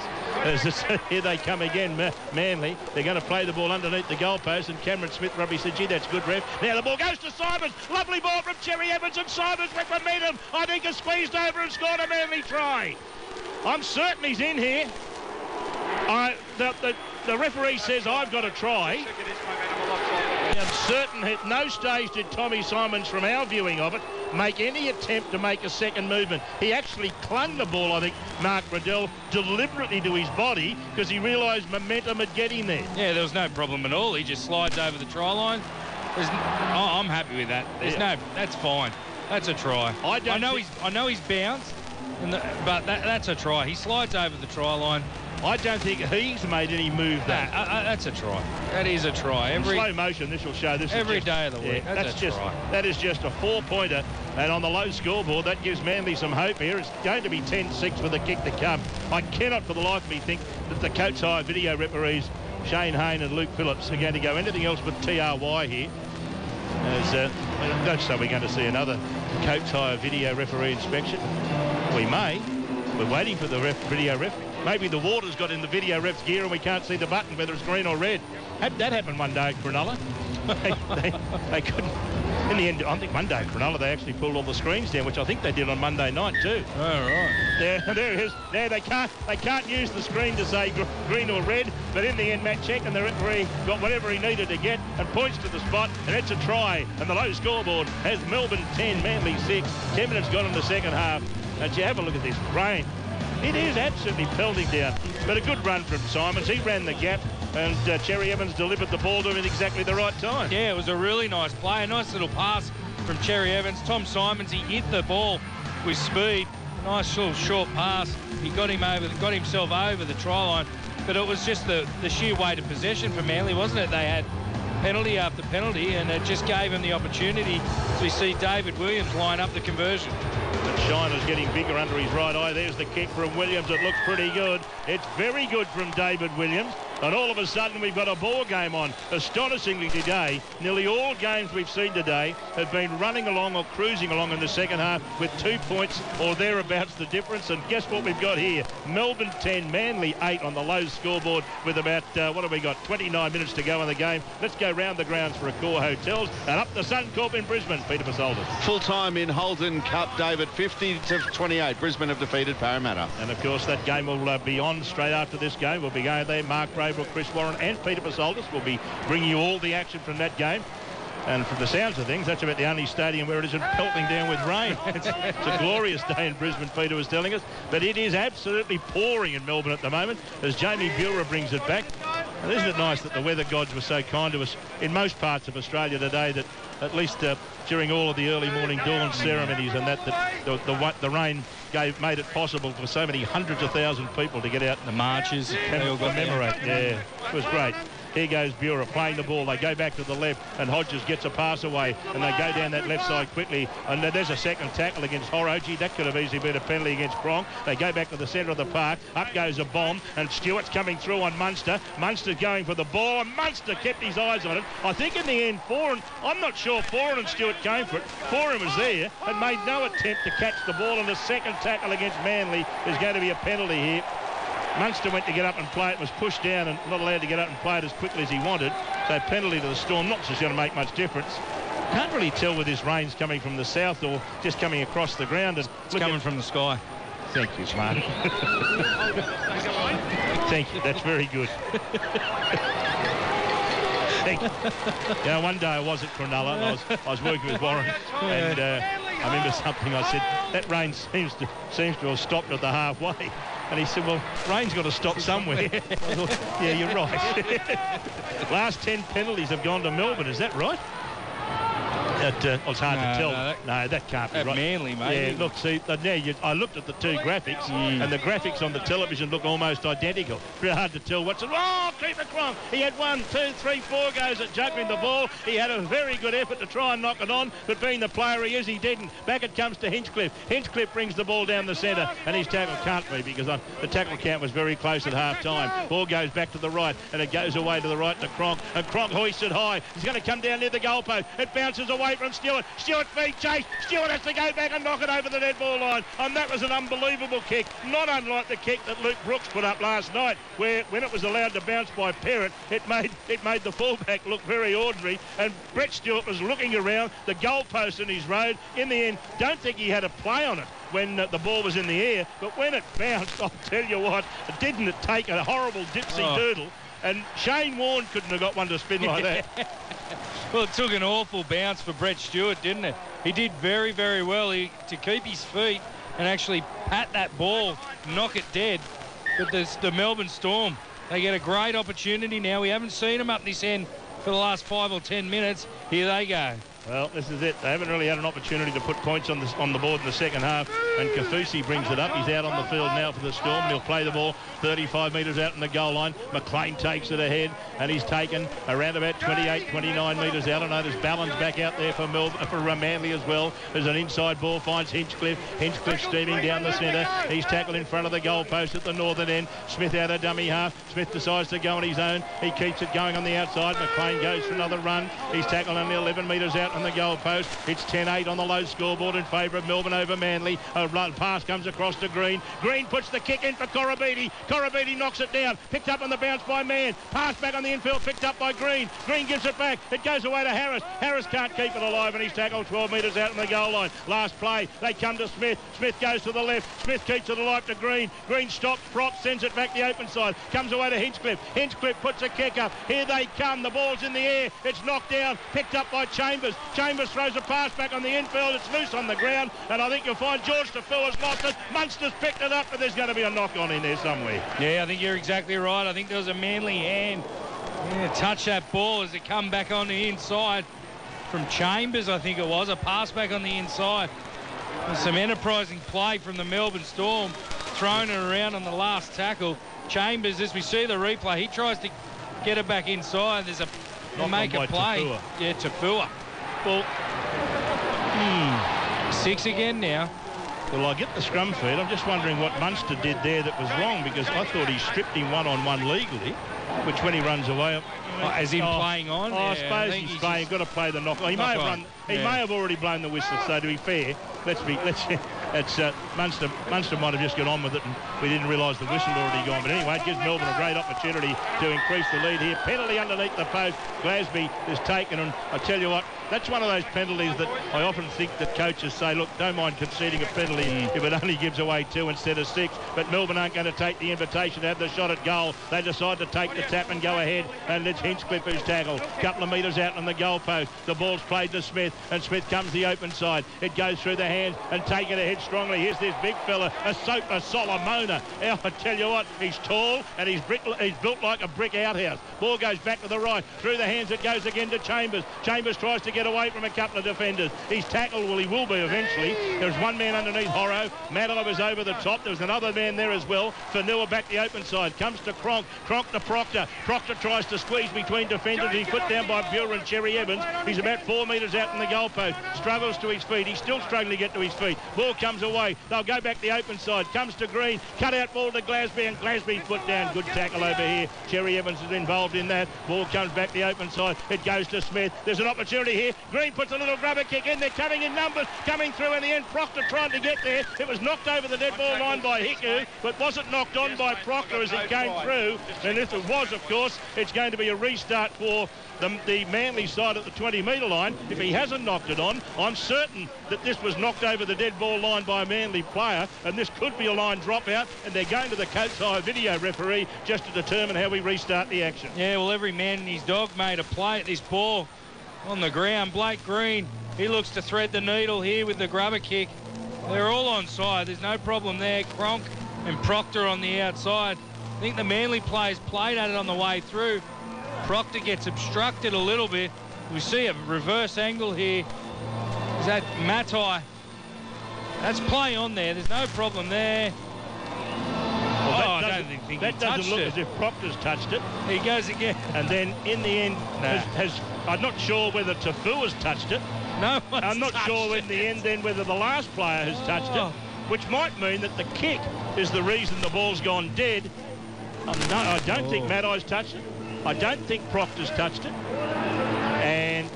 Here they come again, Manly. They're going to play the ball underneath the goalpost, and Cameron Smith probably said, gee, that's good, ref. Now the ball goes to Simons. Lovely ball from Cherry Evans, and Simons with momentum. I think has squeezed over and scored a Manly try. I'm certain he's in here. The referee says I've got to try. I'm certain at no stage did Tommy Simons, from our viewing of it, make any attempt to make a second movement. He actually clung the ball, I think, Mark Riddell, deliberately to his body because he realised momentum would get him there. Yeah, there was no problem at all. He just slides over the try line. I'm happy with that. That's fine. That's a try. I know he's bounced, but that's a try. He slides over the try line. I don't think he's made any move there. That's a try. That is a try. In slow motion, this will show this every day of the week. Yeah, that is just a 4-pointer, and on the low scoreboard, that gives Manly some hope here. It's going to be 10-6 with a kick to come. I cannot for the life of me think that the Coates High video referees, Shane Hayne and Luke Phillips, are going to go anything else but TRY here. So we're going to see another Coates High video referee inspection. We may. We're waiting for the video ref. Maybe the water's got in the video ref's gear and we can't see the button, whether it's green or red. Had that happen one day at Cronulla. they couldn't. In the end, I think one day at Cronulla they actually pulled all the screens down, which I think they did on Monday night too. Oh, right. There it is. There they can't use the screen to say green or red, but in the end, Matt Check and the referee got whatever he needed to get and points to the spot, and it's a try. And the low scoreboard has Melbourne 10, Manly 6. 10 minutes gone in the second half. And you have a look at this rain. It is absolutely pelting down, but a good run from Simons. He ran the gap, and Cherry Evans delivered the ball to him at exactly the right time. Yeah, it was a really nice play, a nice little pass from Cherry Evans. Tom Simons, he hit the ball with speed. A nice little short pass. He got himself over the try line, but it was just the sheer weight of possession for Manly, wasn't it? They had penalty after penalty, and it just gave him the opportunity to see David Williams line up the conversion. And Shiner's getting bigger under his right eye. There's the kick from Williams. It looks pretty good. It's very good from David Williams. And all of a sudden, we've got a ball game on. Astonishingly today, nearly all games we've seen today have been running along or cruising along in the second half with 2 points or thereabouts the difference. And guess what we've got here? Melbourne 10, Manly 8 on the low scoreboard with about, 29 minutes to go in the game. Let's go round the grounds for Accor Hotels and up the Suncorp in Brisbane. Peter Pasoldes. Full time in Holden Cup, David, 50-28. Brisbane have defeated Parramatta. And of course, that game will be on straight after this game. We'll be going there. Mark Braybrook, Chris Warren and Peter Pasoldes will be bringing you all the action from that game. And from the sounds of things, that's about the only stadium where it isn't pelting down with rain. It's a glorious day in Brisbane, Peter was telling us. But it is absolutely pouring in Melbourne at the moment as Jamie Buhrer brings it back. And isn't it nice that the weather gods were so kind to us in most parts of Australia today that at least during all of the early morning dawn ceremonies and that the rain made it possible for so many hundreds of thousands of people to get out. The marches, they all got commemorate. Yeah, it was great. Here goes Buhrer playing the ball. They go back to the left and Hodges gets a pass away and they go down that left side quickly. And there's a second tackle against Horoji. That could have easily been a penalty against Cronk. They go back to the centre of the park. Up goes a bomb and Stewart's coming through on Munster. Munster's going for the ball and Munster kept his eyes on it. I think in the end, I'm not sure Foran and Stewart came for it. Foran was there and made no attempt to catch the ball, and the second tackle against Manly is going to be a penalty here. Munster went to get up and play it, was pushed down and not allowed to get up and play it as quickly as he wanted. So penalty to the Storm, not just going to make much difference. Can't really tell whether this rain's coming from the south or just coming across the ground. And it's coming from the sky. Thank you, Mark. Thank you, that's very good. Thank you. You know, one day I was at Cronulla and I was working with Warren and I remember something I said, that rain seems to have stopped at the halfway. And he said, well, rain's got to stop somewhere. I thought, yeah, you're right. Last 10 penalties have gone to Melbourne, is that right? It's hard to tell. No, that can't be right. Manly, mate. Yeah, look, see, I looked at the two graphics, and the graphics on the television look almost identical. Very hard to tell what's... Oh, Keeper Cronk! He had 1, 2, 3, 4 goes at juggling the ball. He had a very good effort to try and knock it on, but being the player he is, he didn't. Back it comes to Hinchcliffe. Hinchcliffe brings the ball down the centre, and his tackle can't be because the tackle count was very close at half-time. Ball goes back to the right, and it goes away to the right to Cronk, and Cronk hoists it high. He's going to come down near the goalpost. It bounces away from Stewart. Stewart feed chase. Stewart has to go back and knock it over the dead ball line, and that was an unbelievable kick, not unlike the kick that Luke Brooks put up last night, where when it was allowed to bounce by Perrott, it made the fullback look very ordinary, and Brett Stewart was looking around the goalpost in his road. In the end, don't think he had a play on it when the ball was in the air, but when it bounced, I'll tell you what, didn't it take a horrible dipsy doodle? And Shane Warne couldn't have got one to spin like that. Well, it took an awful bounce for Brett Stewart, didn't it? He did very, very well to keep his feet and actually pat that ball, knock it dead. But the Melbourne Storm, they get a great opportunity now. We haven't seen them up this end for the last 5 or 10 minutes. Here they go. Well, this is it. They haven't really had an opportunity to put points on the board in the second half, and Kaufusi brings it up. He's out on the field now for the Storm. He'll play the ball 35 metres out in the goal line. McLean takes it ahead, and he's taken around about 28, 29 metres out. I know there's Ballins back out there for Manly as well. There's an inside ball, finds Hinchcliffe. Hinchcliffe steaming down the centre. He's tackled in front of the goal post at the northern end. Smith out of dummy half. Smith decides to go on his own. He keeps it going on the outside. McLean goes for another run. He's tackled only 11 metres out on the goal post. It's 10-8 on the low scoreboard in favour of Melbourne over Manly. A pass comes across to Green. Green puts the kick in for Korobidi. Korobidi knocks it down. Picked up on the bounce by Mann. Pass back on the infield. Picked up by Green. Green gives it back. It goes away to Harris. Harris can't keep it alive, and he's tackled 12 metres out on the goal line. Last play. They come to Smith. Smith goes to the left. Smith keeps it alive to Green. Green stops. Brock sends it back the open side. Comes away to Hinchcliffe. Hinchcliffe puts a kick up. Here they come. The ball's in the air. It's knocked down. Picked up by Chambers. Chambers throws a pass back on the infield. It's loose on the ground, and I think you'll find George Defoe has lost it. Munster's picked it up, but there's going to be a knock-on in there somewhere. Yeah, I think you're exactly right. I think there was a Manly hand touch that ball as it come back on the inside from Chambers, I think it was. A pass back on the inside. There's some enterprising play from the Melbourne Storm, throwing it around on the last tackle. Chambers, as we see the replay, he tries to get it back inside. There's a make a play. Tafua. Yeah, Tafua. Well, 6 again now. Well, I get the scrum feed. I'm just wondering what Munster did there that was wrong, because I thought he stripped him one-on-one legally, which when he runs away... as in playing on? I suppose he's playing. Got to play the knock. He may have run. He may have already blown the whistle. So to be fair, Munster might have just got on with it, and we didn't realise the whistle had already gone. But anyway, it gives Melbourne a great opportunity to increase the lead here. Penalty underneath the post. Glasby is taken, and I tell you what, that's one of those penalties that I often think that coaches say, look, don't mind conceding a penalty if it only gives away 2 instead of 6. But Melbourne aren't going to take the invitation to have the shot at goal. They decide to take the tap and go ahead, and it's Hinchcliffe who's tackled. A couple of metres out on the goal post. The ball's played to Smith, and Smith comes the open side. It goes through the hands and taken ahead strongly. Here's this big fella, a Solomona. I tell you what, he's tall and he's built like a brick outhouse. Ball goes back to the right. Through the hands it goes again to Chambers. Chambers tries to get away from a couple of defenders. He's tackled. Well, he will be eventually. There's one man underneath Horrow. Madela was over the top. There was another man there as well. Fanua back the open side. Comes to Cronk. Cronk to Proctor. Proctor tries to squeeze between defenders. He's put down by Buer and Cherry Evans. He's about 4 metres out in the goalpost. Struggles to his feet. He's still struggling to get to his feet. Ball comes away. They'll go back the open side. Comes to Green. Cut out ball to Glasby, and Glasby's put down. Good tackle over here. Cherry Evans is involved in that. Ball comes back the open side. It goes to Smith. There's an opportunity here. Green puts a little grubber kick in. They're coming in numbers. Coming through in the end. Proctor trying to get there. It was knocked over the dead ball line by Hiku, but wasn't knocked on by Proctor as it came through. And if it was, of course, it's going to be a restart for the Manly side at the 20-metre line. If he hasn't knocked it on, I'm certain that this was knocked over the dead ball line by a Manly player, and this could be a line dropout, and they're going to the Coates High video referee just to determine how we restart the action. Yeah, well, every man and his dog made a play at this ball on the ground. Blake Green, he looks to thread the needle here with the grubber kick. They're all on side. There's no problem there. Cronk and Proctor on the outside. I think the Manly players played at it on the way through. Proctor gets obstructed a little bit. We see a reverse angle here Is that Matai? That's play on there. There's no problem there. Well, I don't think that doesn't look as if Proctor's touched it. He goes again. And then in the end, I'm not sure whether Tafua's touched it. No, I'm not sure in the end then whether the last player has touched it, which might mean that the kick is the reason the ball's gone dead. No, I don't think Matai's touched it. I don't think Proctor's touched it. And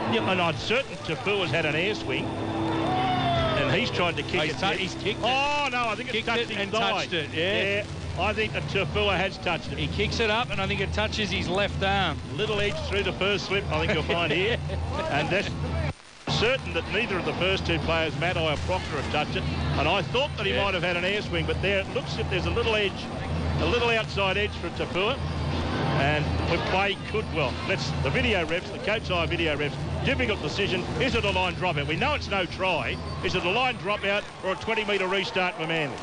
I'm certain Tafua's had an air swing. And he's tried to kick it. He's kicked it. Oh, no, I think it's touched his thigh. Touched it, yeah. I think that Tafua has touched it. He kicks it up, and I think it touches his left arm. Little edge through the first slip, I think you'll find here. And that's certain that neither of the first two players, Matai or Proctor, have touched it. And I thought that he might have had an air swing, but there it looks as if there's a little edge, a little outside edge for Tafua. And the play could, the video refs, the coach eye video refs, difficult decision. Is it a line dropout? We know it's no try. Is it a line dropout or a 20-metre restart for Manly?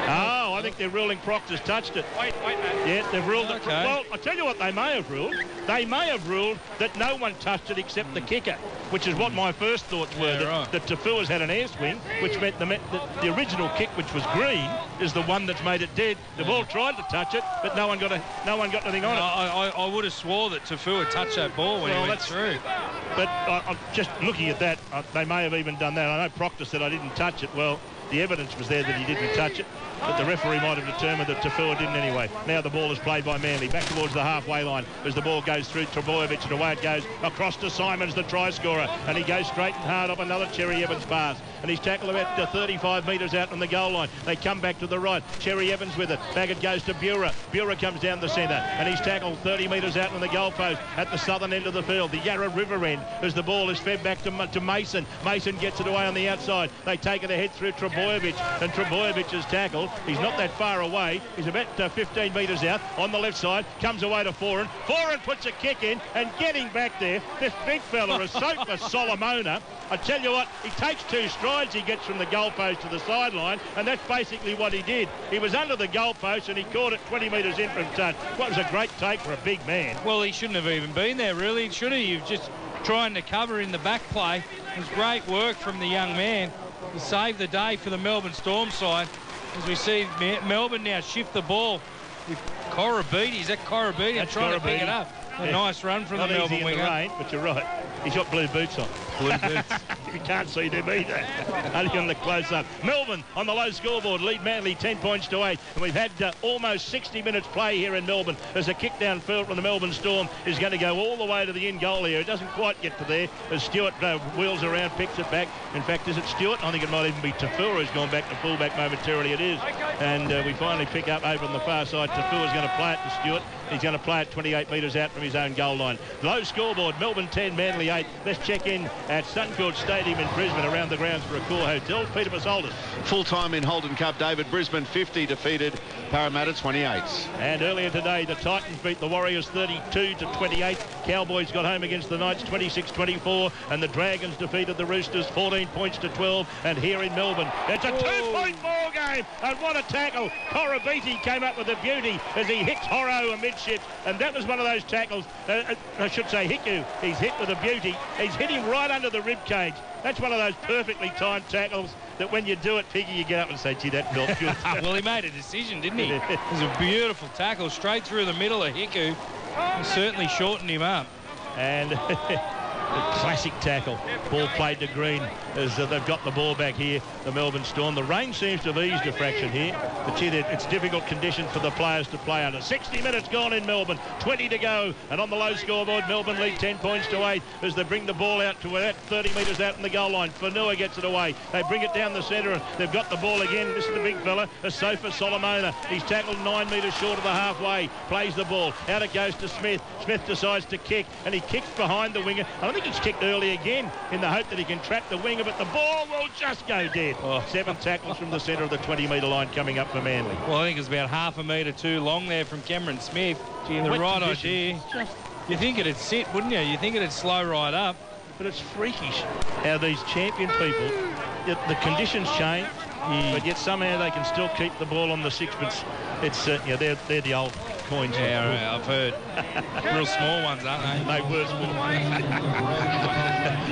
Oh, I think they're ruling Proctor's touched it. Wait, man. Yeah, they've ruled it. Okay. Well, I'll tell you what they may have ruled. They may have ruled that no one touched it except the kicker, which is what my first thoughts were, that Tafua's had an air swing, which meant the original kick, which was green, is the one that's made it dead. They've all tried to touch it, but no one got anything on it. I would have swore that Tafua touched that ball when he went through. But I'm just looking at that, they may have even done that. I know Proctor said I didn't touch it. Well, the evidence was there that he didn't touch it, but the referee might have determined that Tafua didn't anyway. Now the ball is played by Manly back towards the halfway line as the ball goes through Trbojevic, and away it goes across to Simons, the try scorer, and he goes straight and hard up another Cherry Evans pass, and he's tackled about 35 metres out from the goal line. They come back to the right. Cherry Evans with it. Back it goes to Bura. Bura comes down the centre, and he's tackled 30 metres out from the goalpost at the southern end of the field, the Yarra River end, as the ball is fed back to Mason. Mason gets it away on the outside. They take it ahead through Trbojevic, and Trbojevic is tackled. He's not that far away. He's about 15 metres out on the left side. Comes away to Foran. Foran puts a kick in, and getting back there, this big fella is Sofa Solomona. I tell you what, he takes 2 strides. He gets from the goalpost to the sideline, and that's basically what he did. He was under the goalpost, and he caught it 20 metres in from touch. What was a great take for a big man. Well, he shouldn't have even been there, really, should he? You've just trying to cover in the back play. It was great work from the young man to save the day for the Melbourne Storm side. As we see Melbourne now shift the ball with Korobiti. Is that Korobiti? Trying to pick it up. A nice run from the Melbourne winger. Rain, but you're right. He's got blue boots on. Blue boots. You can't see them either. Only on the close-up. Melbourne on the low scoreboard lead Manly 10 points to 8. And we've had almost 60 minutes play here in Melbourne as a kick downfield from the Melbourne Storm is going to go all the way to the in goal here. It doesn't quite get to there as Stewart wheels around, picks it back. In fact, is it Stewart? I think it might even be Tafua who's gone back to fullback momentarily. It is. And we finally pick up over on the far side. Tafua's going to play it to Stewart. He's going to play it 28 metres out from his own goal line. Low scoreboard, Melbourne 10, Manly 8. Let's check in at Sunfield Stadium in Brisbane around the grounds for Accor Hotel. Peter Masoldis. Full time in Holden Cup, David. Brisbane 50 defeated Parramatta 28. And earlier today, the Titans beat the Warriors 32-28. Cowboys got home against the Knights 26-24. And the Dragons defeated the Roosters 14 points to 12. And here in Melbourne, it's a 2-point ball game. And what a tackle. Korobiti came up with a beauty as he hits Horrow amidships. And that was one of those tackles, I should say Hiku. He's hit with a beauty. He's hit him right under the rib cage. That's one of those perfectly timed tackles that when you do it, Piggy, you get up and say, gee, that felt good. Well, he made a decision, didn't he? It was a beautiful tackle straight through the middle of Hiku. He certainly shortened him up. And a classic tackle. Ball played to Green as they've got the ball back here, the Melbourne Storm. The rain seems to have eased a fraction here, but gee, it's difficult conditions for the players to play under. 60 minutes gone in Melbourne, 20 to go, and on the low scoreboard, Melbourne lead 10 points to 8 as they bring the ball out to about 30 metres out from the goal line. Fanua gets it away. They bring it down the centre, and they've got the ball again. This is the big fella, Asofa Solomona. He's tackled 9 metres short of the halfway, plays the ball. Out it goes to Smith. Smith decides to kick, and he kicks behind the winger. I think he's kicked early again in the hope that he can trap the winger, but the ball will just go dead. 7 tackles from the centre of the 20-metre line coming up for Manly. Well, I think it's about half a metre too long there from Cameron Smith. Gee, the right idea. You think it'd sit, wouldn't you? You think it'd slow right up. But it's freakish how these champion people, the conditions change, but yet somehow they can still keep the ball on the sixpence. It's they're the old coins. Yeah, I've heard. Real small ones, aren't they? No worse.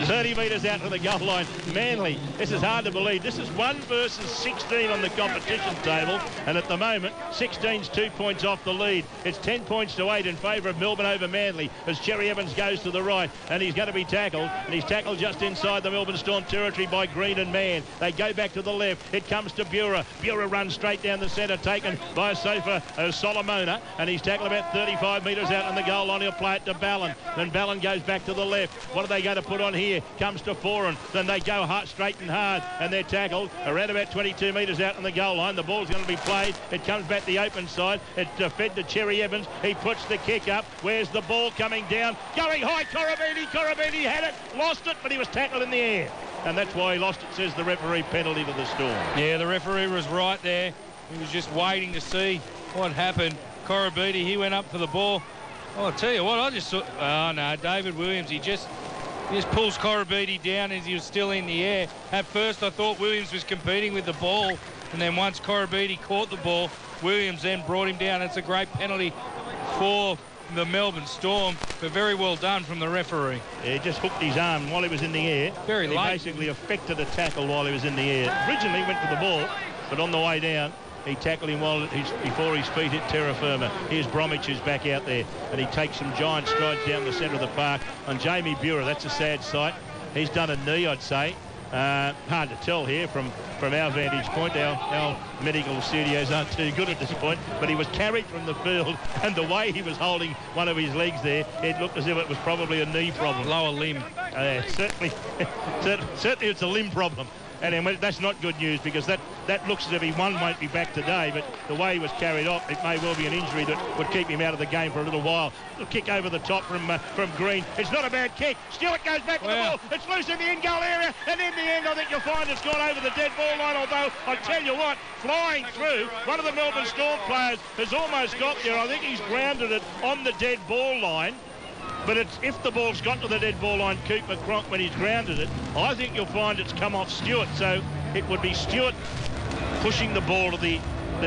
30 metres out to the goal line. Manly, this is hard to believe. This is 1 versus 16 on the competition table, and at the moment, 16's 2 points off the lead. It's 10 points to 8 in favour of Melbourne over Manly as Cherry Evans goes to the right, and he's going to be tackled, and he's tackled just inside the Melbourne Storm territory by Green and Mann. They go back to the left. It comes to Bura. Bura runs straight down the centre, taken by a sofa Solomona, and he's tackled about 35 metres out on the goal line. He'll play it to Ballon. Then Ballon goes back to the left. What are they going to put on here? Comes to Foran. Then they go hard, straight and hard, and they're tackled around about 22 metres out on the goal line. The ball's going to be played. It comes back the open side. It fed to Cherry Evans. He puts the kick up. Where's the ball coming down? Going high, Corabini. Corabini had it, lost it, but he was tackled in the air. And that's why he lost it, says the referee. Penalty to the Storm. Yeah, the referee was right there. He was just waiting to see what happened. Corabini, he went up for the ball. Oh, I'll tell you what, I just saw... Oh, no, David Williams, he just pulls Corabini down as he was still in the air. At first, I thought Williams was competing with the ball, and then once Corabini caught the ball, Williams then brought him down. It's a great penalty for the Melbourne Storm, but very well done from the referee. Yeah, he just hooked his arm while he was in the air. Very late. He basically affected a tackle while he was in the air. Originally went for the ball, but on the way down, he tackled him before his feet hit terra firma. Here's Bromwich, who's back out there, and he takes some giant strides down the centre of the park on Jamie Bura. That's a sad sight. He's done a knee, I'd say. Hard to tell here from our vantage point. Our medical studios aren't too good at this point, but he was carried from the field, and the way he was holding one of his legs there, it looked as if it was probably a knee problem. Lower limb. Certainly it's a limb problem. And that's not good news, because that looks as if he won't be back today, but the way he was carried off, it may well be an injury that would keep him out of the game for a little while. A kick over the top from Green. It's not a bad kick. Stewart goes back with the ball. It's loose in the in-goal area, and in the end, I think you'll find it's gone over the dead ball line, although I tell you what, flying through, one of the Melbourne Storm players has almost got there. I think he's grounded it on the dead ball line. But if the ball's got to the dead ball line, Cooper Cronk, when he's grounded it, I think you'll find it's come off Stewart. So it would be Stewart pushing the ball to the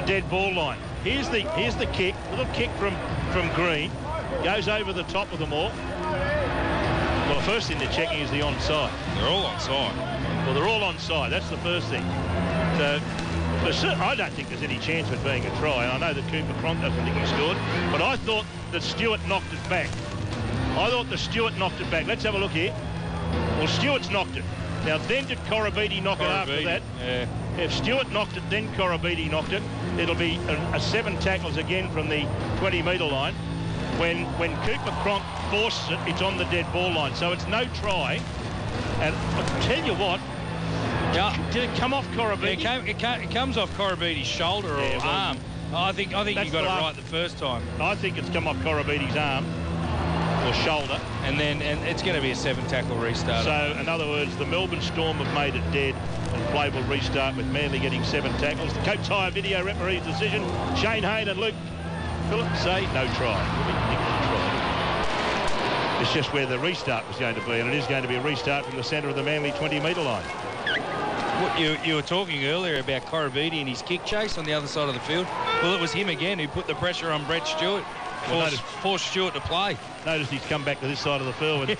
dead ball line. Here's the kick, little kick from Green, goes over the top of them all. Well, the first thing they're checking is the onside. They're all onside. Well, they're all onside. That's the first thing. So I don't think there's any chance of it being a try. And I know that Cooper Cronk doesn't think he scored, but I thought that Stewart knocked it back. Let's have a look here. Well, Stewart's knocked it. Now, then did Corabini knock it after that? Yeah. If Stewart knocked it, then Corabini knocked it. It'll be a 7 tackles again from the 20-metre line. When Cooper Cronk forces it, it's on the dead ball line. So it's no try. And I'll tell you what, did it come off Corabini? It comes off Corabini's shoulder or arm. I think you got it right the first time. I think it's come off Corabini's arm. Or shoulder, and it's going to be a 7 tackle restart. So, in other words, the Melbourne Storm have made it dead, and play will restart with Manly getting 7 tackles. The Coates Hire video referee's decision. Shane Hayne and Luke Phillips say no try. It's just where the restart was going to be, and it is going to be a restart from the centre of the Manly 20-metre line. You were talking earlier about Corabini and his kick chase on the other side of the field. Well, it was him again who put the pressure on Brett Stewart. Forced Stewart to play. Notice he's come back to this side of the field with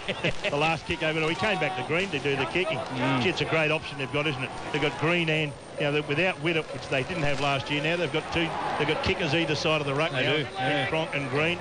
the last kick over. He came back to Green to do the kicking. Gee, it's a great option they've got, isn't it? They've got Green and, without Widdop, which they didn't have last year. Now they've got kickers either side of the ruck. They do. Yeah. Cronk and Green.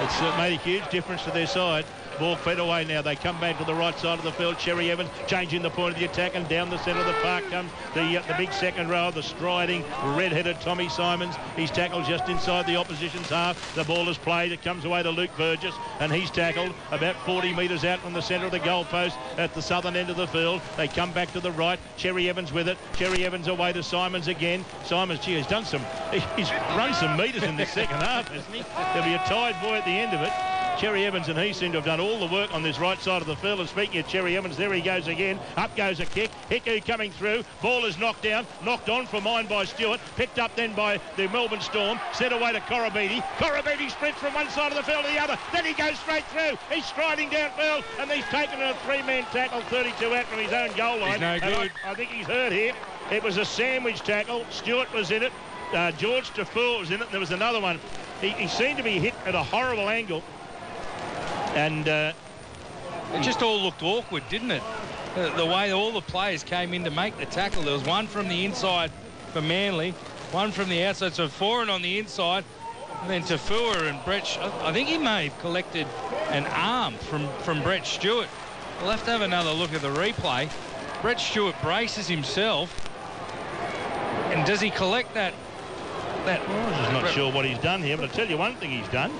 It's made a huge difference to their side. Ball fed away now. They come back to the right side of the field. Cherry Evans changing the point of the attack, and down the centre of the park comes the big second row, the striding, red-headed Tommy Simons. He's tackled just inside the opposition's half. The ball is played. It comes away to Luke Burgess, and he's tackled about 40 metres out from the centre of the goalpost at the southern end of the field. They come back to the right. Cherry Evans with it. Cherry Evans away to Simons again. Simons, he's run some metres in the second half, hasn't he? There'll be a tied boy at the end of it. Cherry Evans and he seem to have done all the work on this right side of the field. And speaking of Cherry Evans, there he goes again. Up goes a kick. Hiku coming through. Ball is knocked down. Knocked on for mine by Stewart. Picked up then by the Melbourne Storm. Sent away to Corabini. Corabini sprints from one side of the field to the other. Then he goes straight through. He's striding downfield, and he's taken a 3-man tackle, 32 out from his own goal line. He's no good. I think he's hurt here. It was a sandwich tackle. Stewart was in it. George Defoe was in it. There was another one. he seemed to be hit at a horrible angle. And it just all looked awkward, didn't it? The way all the players came in to make the tackle. There was one from the inside for Manly, one from the outside, so Foran on the inside, and then Tafua and Brett. I think he may have collected an arm from Brett Stewart. We'll have to have another look at the replay. Brett Stewart braces himself, and does he collect that? I'm just not sure what he's done here, but I'll tell you one thing he's done.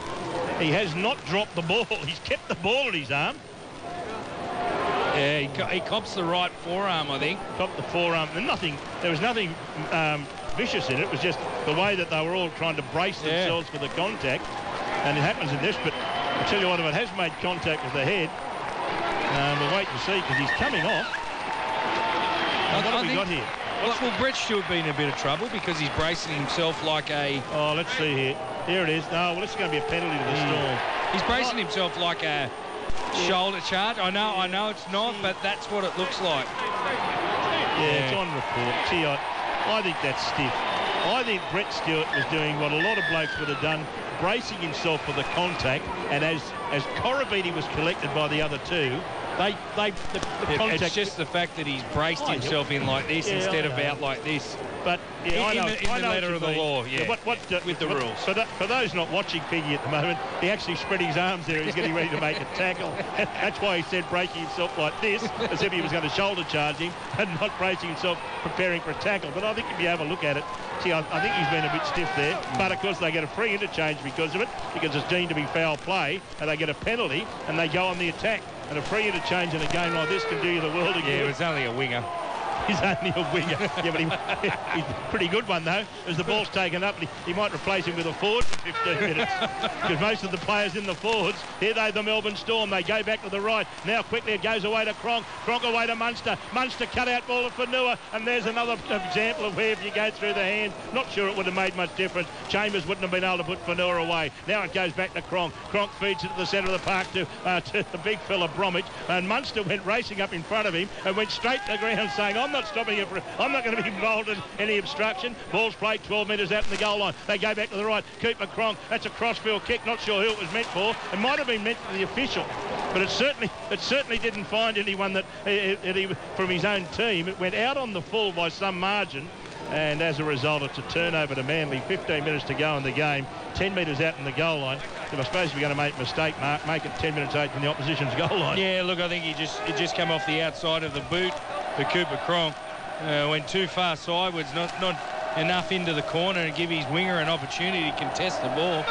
He has not dropped the ball. He's kept the ball at his arm. Yeah, he cops the right forearm, I think. Copped the forearm. And there was nothing vicious in it. It was just the way that they were all trying to brace themselves for the contact. And it happens in this, but I'll tell you what, if it has made contact with the head, we'll wait and see, because he's coming off. What have we got here? Well, Brett Stewart be in a bit of trouble because he's bracing himself like a... Oh, let's see here. Here it is. No, well, it's going to be a penalty to the Storm. He's bracing himself like a shoulder charge. I know it's not, but that's what it looks like. Yeah, it's on report. Gee, I think that's stiff. I think Brett Stewart was doing what a lot of blokes would have done, bracing himself for the contact, and as Corabetti was collected by the other two, the contact... It's just the fact that he's braced himself in like this instead of out like this. But yeah, in the letter of the law, with the rules. For those not watching Piggy at the moment, he actually spread his arms there. He's getting ready to make a tackle. That's why he said breaking himself like this, as if he was going to shoulder charge him, and not bracing himself, preparing for a tackle. But I think if you have a look at it, see, I think he's been a bit stiff there. But of course, they get a free interchange because of it, because it's deemed to be foul play, and they get a penalty, and they go on the attack. And a free interchange in a game like this can do you the world of good. Yeah, it was only a winger. He's only a winger. Yeah, but he's a pretty good one, though. As the ball's taken up, he might replace him with a forward for 15 minutes. Because most of the players in the forwards, here they the Melbourne Storm. They go back to the right. Now quickly it goes away to Cronk. Cronk away to Munster. Munster cut out ball to Fanua. And there's another example of where if you go through the hands, not sure it would have made much difference. Chambers wouldn't have been able to put Fanua away. Now it goes back to Cronk. Cronk feeds it to the centre of the park to the big fella Bromwich. And Munster went racing up in front of him and went straight to the ground saying, I'm not stopping it. I'm not going to be involved in any obstruction. Ball's played 12 metres out in the goal line. They go back to the right. Cooper Cronk. That's a crossfield kick. Not sure who it was meant for. It might have been meant for the official, but it certainly didn't find anyone that from his own team. It went out on the full by some margin, and as a result, it's a turnover to Manly. 15 minutes to go in the game. 10 metres out in the goal line. If I suppose we're going to make a mistake, Mark, make it 10 minutes out from the opposition's goal line. Yeah, look, I think it just came off the outside of the boot for Cooper Cronk. Went too far sideways, not enough into the corner and give his winger an opportunity to contest the ball.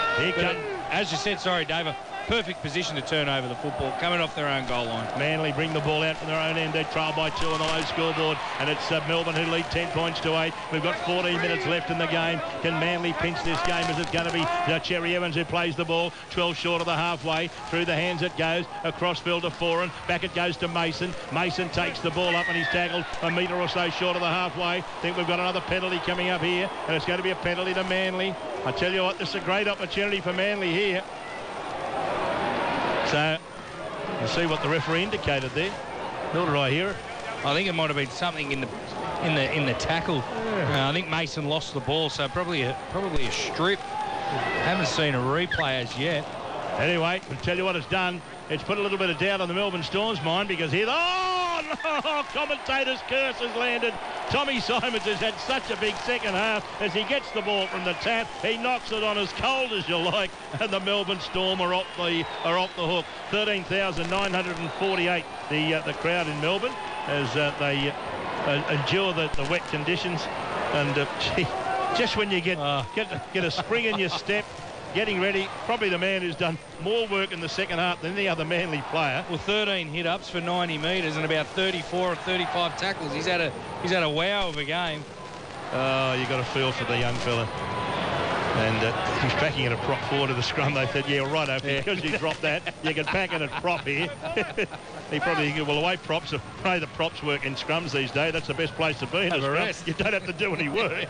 As you said, sorry, Dave, perfect position to turn over the football, coming off their own goal line. Manly bring the ball out from their own end. They trail by 2 on the low scoreboard, and it's Melbourne who lead 10 points to 8. We've got 14 minutes left in the game. Can Manly pinch this game? Is it going to be Cherry Evans who plays the ball? 12 short of the halfway. Through the hands it goes. Across field to Foran. Back it goes to Mason. Mason takes the ball up and he's tackled a metre or so short of the halfway. I think we've got another penalty coming up here, and it's going to be a penalty to Manly. I tell you what, this is a great opportunity for Manly here. So, you see what the referee indicated there. Nor did I hear it. I think it might have been something in the tackle. I think Mason lost the ball, so probably a strip. Haven't seen a replay as yet. Anyway, I'll tell you what it's done. It's put a little bit of doubt on the Melbourne Storm's mind, because here... Oh, no! Commentator's curse has landed. Tommy Simons has had such a big second half. As he gets the ball from the tap, he knocks it on as cold as you like, and the Melbourne Storm are off the hook. 13,948 the crowd in Melbourne as they endure the wet conditions. And just when you get a spring in your step, getting ready, probably the man who's done more work in the second half than any other Manly player. Well, 13 hit-ups for 90 metres and about 34 or 35 tackles. He's had a wow of a game. Oh, you got a feel for the young fella. And he's packing in a prop forward of the scrum. They said, yeah, right, because you dropped that, you can pack in a prop here. He probably thinking, well, the way the props work in scrums these days, that's the best place to be in a scrum. You don't have to do any work.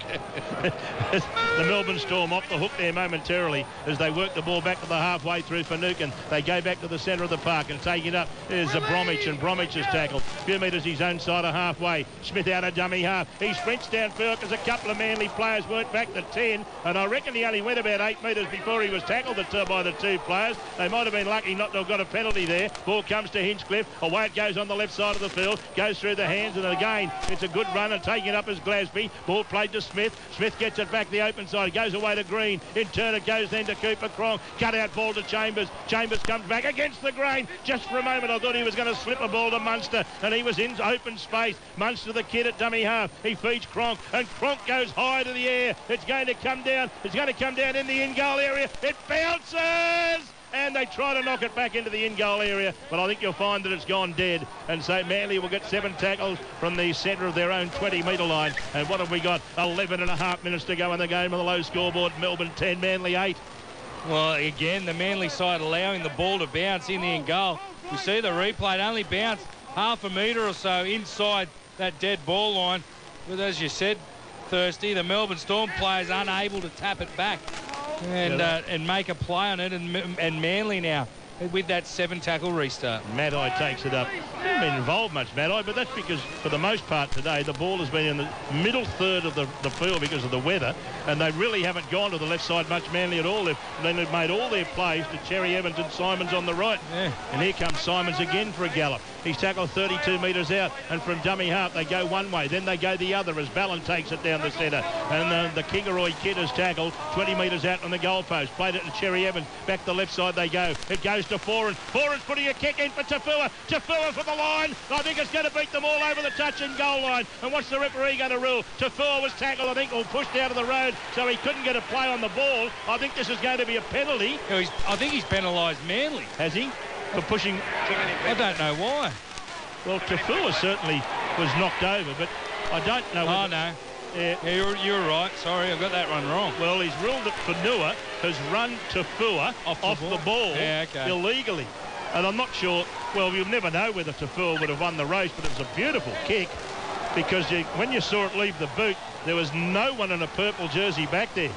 The Melbourne Storm off the hook there momentarily as they work the ball back to the halfway through for Nukin. They go back to the centre of the park and taking it up is Bromwich, and Bromwich is tackled. A few metres his own side of halfway. Smith out of dummy half. He sprints downfield because a couple of Manly players weren't back to 10, and I reckon Manly only went about 8 metres before he was tackled by the two players. They might have been lucky not to have got a penalty there. Ball comes to Hinchcliffe. Away it goes on the left side of the field. Goes through the hands, and again, it's a good run, and taking it up is Glasby. Ball played to Smith. Smith gets it back the open side. Goes away to Green. In turn, it goes then to Cooper Cronk. Cut out ball to Chambers. Chambers comes back against the grain. Just for a moment, I thought he was going to slip a ball to Munster, and he was in open space. Munster, the kid at dummy half. He feeds Cronk, and Cronk goes high to the air. It's going to come down. It's going to come down in the in-goal area. It bounces! And they try to knock it back into the in-goal area, but I think you'll find that it's gone dead. And so Manly will get 7 tackles from the centre of their own 20-metre line. And what have we got? 11 and a half minutes to go in the game on the low scoreboard. Melbourne 10, Manly 8. Well, again, the Manly side allowing the ball to bounce in the in-goal. You see the replay, it only bounced half a metre or so inside that dead ball line. But as you said, Thirsty, the Melbourne Storm players unable to tap it back and make a play on it, and Manly now with that 7-tackle restart. Maddie takes it up. Hasn't been involved much, Maddie, but that's because for the most part today the ball has been in the middle third of the field because of the weather, and they really haven't gone to the left side much, Manly, at all. They've made all their plays to Cherry Evans and Simons on the right. Yeah. And here comes Simons again for a gallop. He's tackled 32 metres out, and from dummy half they go one way, then they go the other as Ballon takes it down the centre. And the Kingaroy kid has tackled 20 metres out on the goalpost. Played it to Cherry Evans. Back the left side they go. It goes to Foran. Foran's putting a kick in for Tafua. Tafua for the line. I think it's going to beat them all over the touch and goal line. And what's the referee going to rule? Tafua was tackled, I think, or pushed out of the road, so he couldn't get a play on the ball. I think this is going to be a penalty. I think he's penalised Manly. Has he? For pushing. I don't know why. Well, Tafua certainly was knocked over, but I don't know. Oh, no. Yeah, you're right. Sorry, I got that one wrong. Well, he's ruled that Fanua has run Tafua off the ball illegally. And I'm not sure, well, you'll never know whether Tafua would have won the race, but it was a beautiful kick because when you saw it leave the boot, there was no one in a purple jersey back there.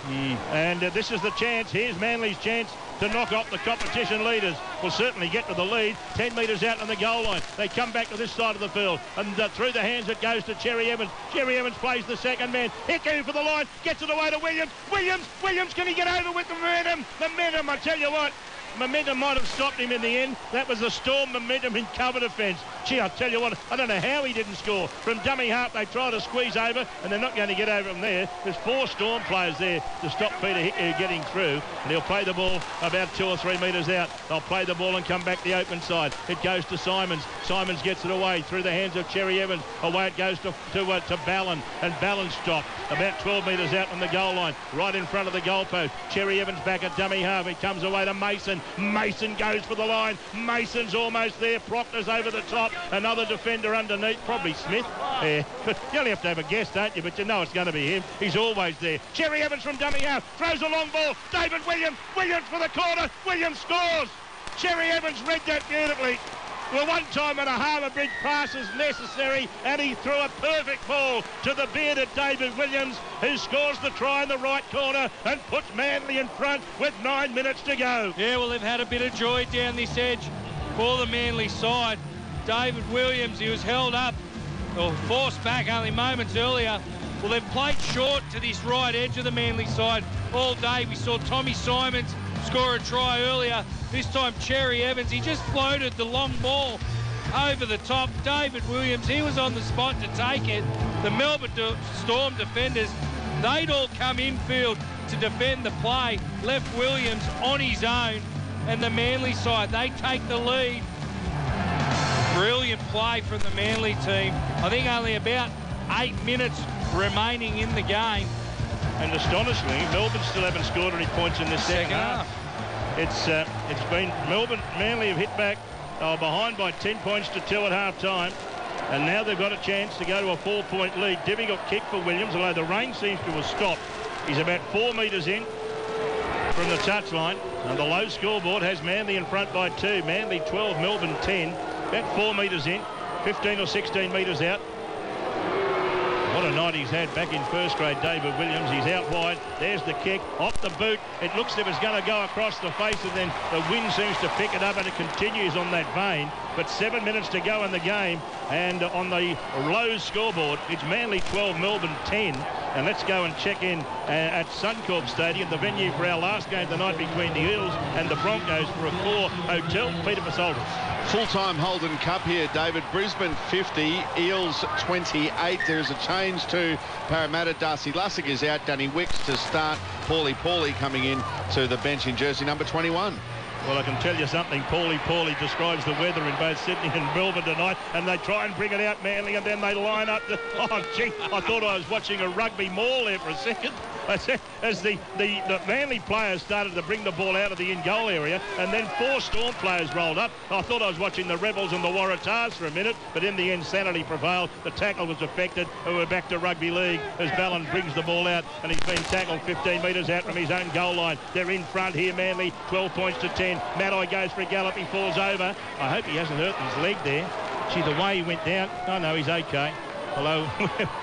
And this is the chance. Here's Manly's chance to knock off the competition leaders. Will certainly get to the lead. 10 metres out on the goal line. They come back to this side of the field. And through the hands it goes to Cherry Evans. Cherry Evans plays the second man. Hickey for the line. Gets it away to Williams. Williams, can he get over with the momentum? Momentum, I tell you what. Momentum might have stopped him in the end. That was the Storm momentum in cover defence. Gee, I tell you what, I don't know how he didn't score. From dummy half, they try to squeeze over, and they're not going to get over from there. There's 4 Storm players there to stop Peter Hickey getting through, and he'll play the ball about 2 or 3 metres out. They'll play the ball and come back the open side. It goes to Simons. Simons gets it away through the hands of Cherry Evans. Away it goes to Ballon, and Ballon stopped about 12 metres out on the goal line, right in front of the goalpost. Cherry Evans back at dummy half. It comes away to Mason. Mason goes for the line. Mason's almost there. Proctor's over the top. Another defender underneath. Probably Smith. Yeah. You only have to have a guess, don't you? But you know it's going to be him. He's always there. Cherry Evans from dummy half. Throws a long ball. David Williams. Williams for the corner. Williams scores. Cherry Evans read that beautifully. Well, 1 time and a Harbour Bridge pass is necessary, and he threw a perfect ball to the bearded David Williams, who scores the try in the right corner and puts Manly in front with 9 minutes to go. Yeah, well, they've had a bit of joy down this edge for the Manly side. David Williams, he was held up or forced back only moments earlier. Well, they've played short to this right edge of the Manly side all day. We saw Tommy Simons score a try earlier. This time Cherry Evans, he just floated the long ball over the top. David Williams, he was on the spot to take it. The Melbourne Storm defenders, they'd all come infield to defend the play. Left Williams on his own, and the Manly side, they take the lead. Brilliant play from the Manly team. I think only about 8 minutes remaining in the game. And astonishingly, Melbourne still haven't scored any points in this second half. It's been Manly have hit back. They were behind by 10 points to 2 at half-time. And now they've got a chance to go to a 4-point lead. Difficult kick for Williams, although the rain seems to have stopped. He's about 4 metres in from the touchline. And the low scoreboard has Manly in front by 2. Manly 12, Melbourne 10. About 4 metres in, 15 or 16 metres out. What a night he's had back in first grade, David Williams. He's out wide. There's the kick. Off the boot. It looks as if it's going to go across the face, and then the wind seems to pick it up, and it continues on that vein. But 7 minutes to go in the game, and on the low scoreboard, it's Manly 12, Melbourne 10. And let's go and check in at Suncorp Stadium, the venue for our last game tonight between the Eels and the Broncos for a 4 Hotel. Peter Pasoltis. Full-time Holden Cup here, David. Brisbane 50, Eels 28. There's a change to Parramatta. Darcy Lussick is out. Danny Wicks to start. Paulie coming in to the bench in jersey number 21. Well, I can tell you something. Paulie describes the weather in both Sydney and Melbourne tonight, and they try and bring it out Manly, and then they line up. Oh, gee, I thought I was watching a rugby maul there for a second. As the Manly players started to bring the ball out of the in-goal area, and then 4 Storm players rolled up. I thought I was watching the Rebels and the Waratahs for a minute, but in the end, sanity prevailed. The tackle was effected, and we're back to rugby league as Ballon brings the ball out, and he's been tackled 15 metres out from his own goal line. They're in front here, Manly, 12 points to 10. Maddie goes for a gallop, he falls over. I hope he hasn't hurt his leg there. Gee, the way he went down. Oh, no, he's okay. Although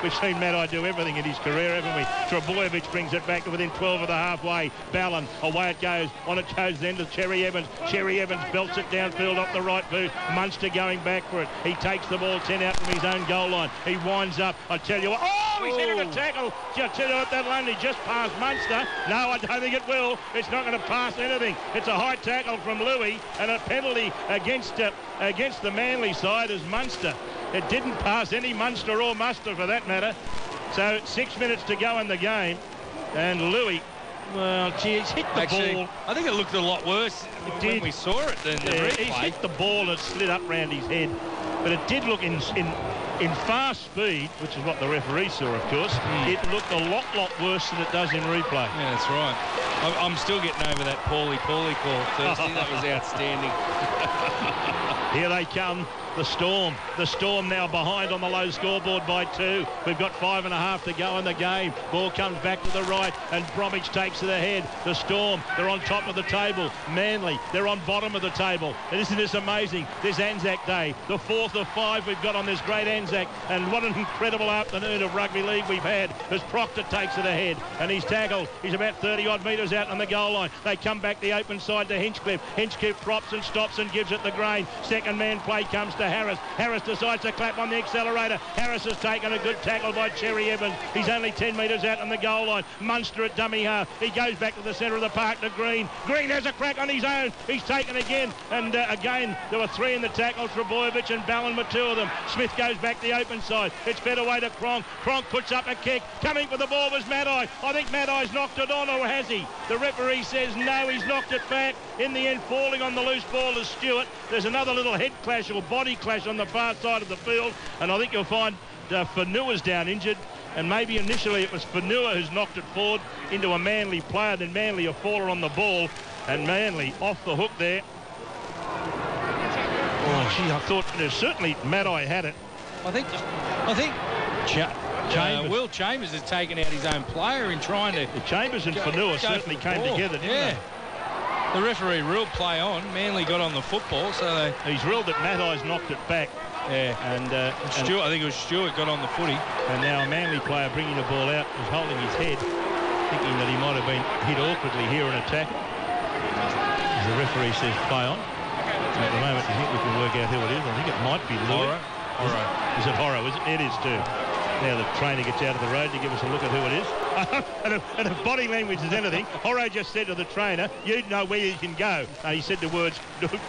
we've seen Maddie do everything in his career, haven't we? Trebojevic brings it back to within 12 of the halfway. Ballon, away it goes. On it goes then to Cherry Evans. Cherry Evans belts it downfield off the right boot. Munster going back for it. He takes the ball 10 out from his own goal line. He winds up. I tell you what. Oh, he's into the tackle. I tell you what, that'll only just pass Munster. No, I don't think it will. It's not going to pass anything. It's a high tackle from Louis and a penalty against the Manly side as Munster. It didn't pass any Munster or Muster for that matter. So 6 minutes to go in the game. And Louis, well, gee, he's hit the ball. I think it looked a lot worse when we saw it than the replay. He's hit the ball and it slid up round his head. But it did look in fast speed, which is what the referee saw, of course. It looked a lot worse than it does in replay. Yeah, that's right. I'm still getting over that Paulie call Thursday. That was outstanding. Here they come. The Storm now behind on the low scoreboard by 2. We've got 5.5 to go in the game. Ball comes back to the right and Bromwich takes to the head. The Storm, they're on top of the table. Manly, they're on bottom of the table. And isn't this amazing? This Anzac Day, the 4th of 5 we've got on this great Anzac. And what an incredible afternoon of rugby league we've had as Proctor takes to the head. And he's tackled. He's about 30-odd metres out on the goal line. They come back the open side to Hinchcliffe. Hinchcliffe props and stops and gives it the grain. Second man play comes to Harris. Harris decides to clap on the accelerator. Harris has taken a good tackle by Cherry Evans. He's only 10 metres out on the goal line. Munster at dummy half. He goes back to the centre of the park to Green. Green has a crack on his own. He's taken again. And again, there were 3 in the tackle. Trebojevic and Ballon were 2 of them. Smith goes back the open side. It's fed away to Cronk. Cronk puts up a kick. Coming for the ball was Maddie. I think Maddie's knocked it on, or has he? The referee says no, he's knocked it back. In the end, falling on the loose ball is Stewart. There's another little head clash or body clash on the far side of the field, and I think you'll find Fanua's down injured, and maybe initially it was Fanua who's knocked it forward into a Manly player, then Manly a faller on the ball, and Manly off the hook there. Oh, gee, I thought certainly Maddie had it. I think Chambers. Will Chambers has taken out his own player in trying to... Chambers and Fanua certainly came together, didn't they? The referee ruled play on. Manly got on the football, so he's ruled that Matthi's knocked it back. Yeah, and Stewart, I think it was Stewart got on the footy. And now a Manly player bringing the ball out is holding his head, thinking that he might have been hit awkwardly here in a tackle. The referee says play on. And at the moment, I think we can work out who it is. I think it might be Laura. Is it Horror? It is too. Now the trainer gets out of the road to give us a look at who it is. and if body language is anything, Horror just said to the trainer, you know where you can go. He said the words,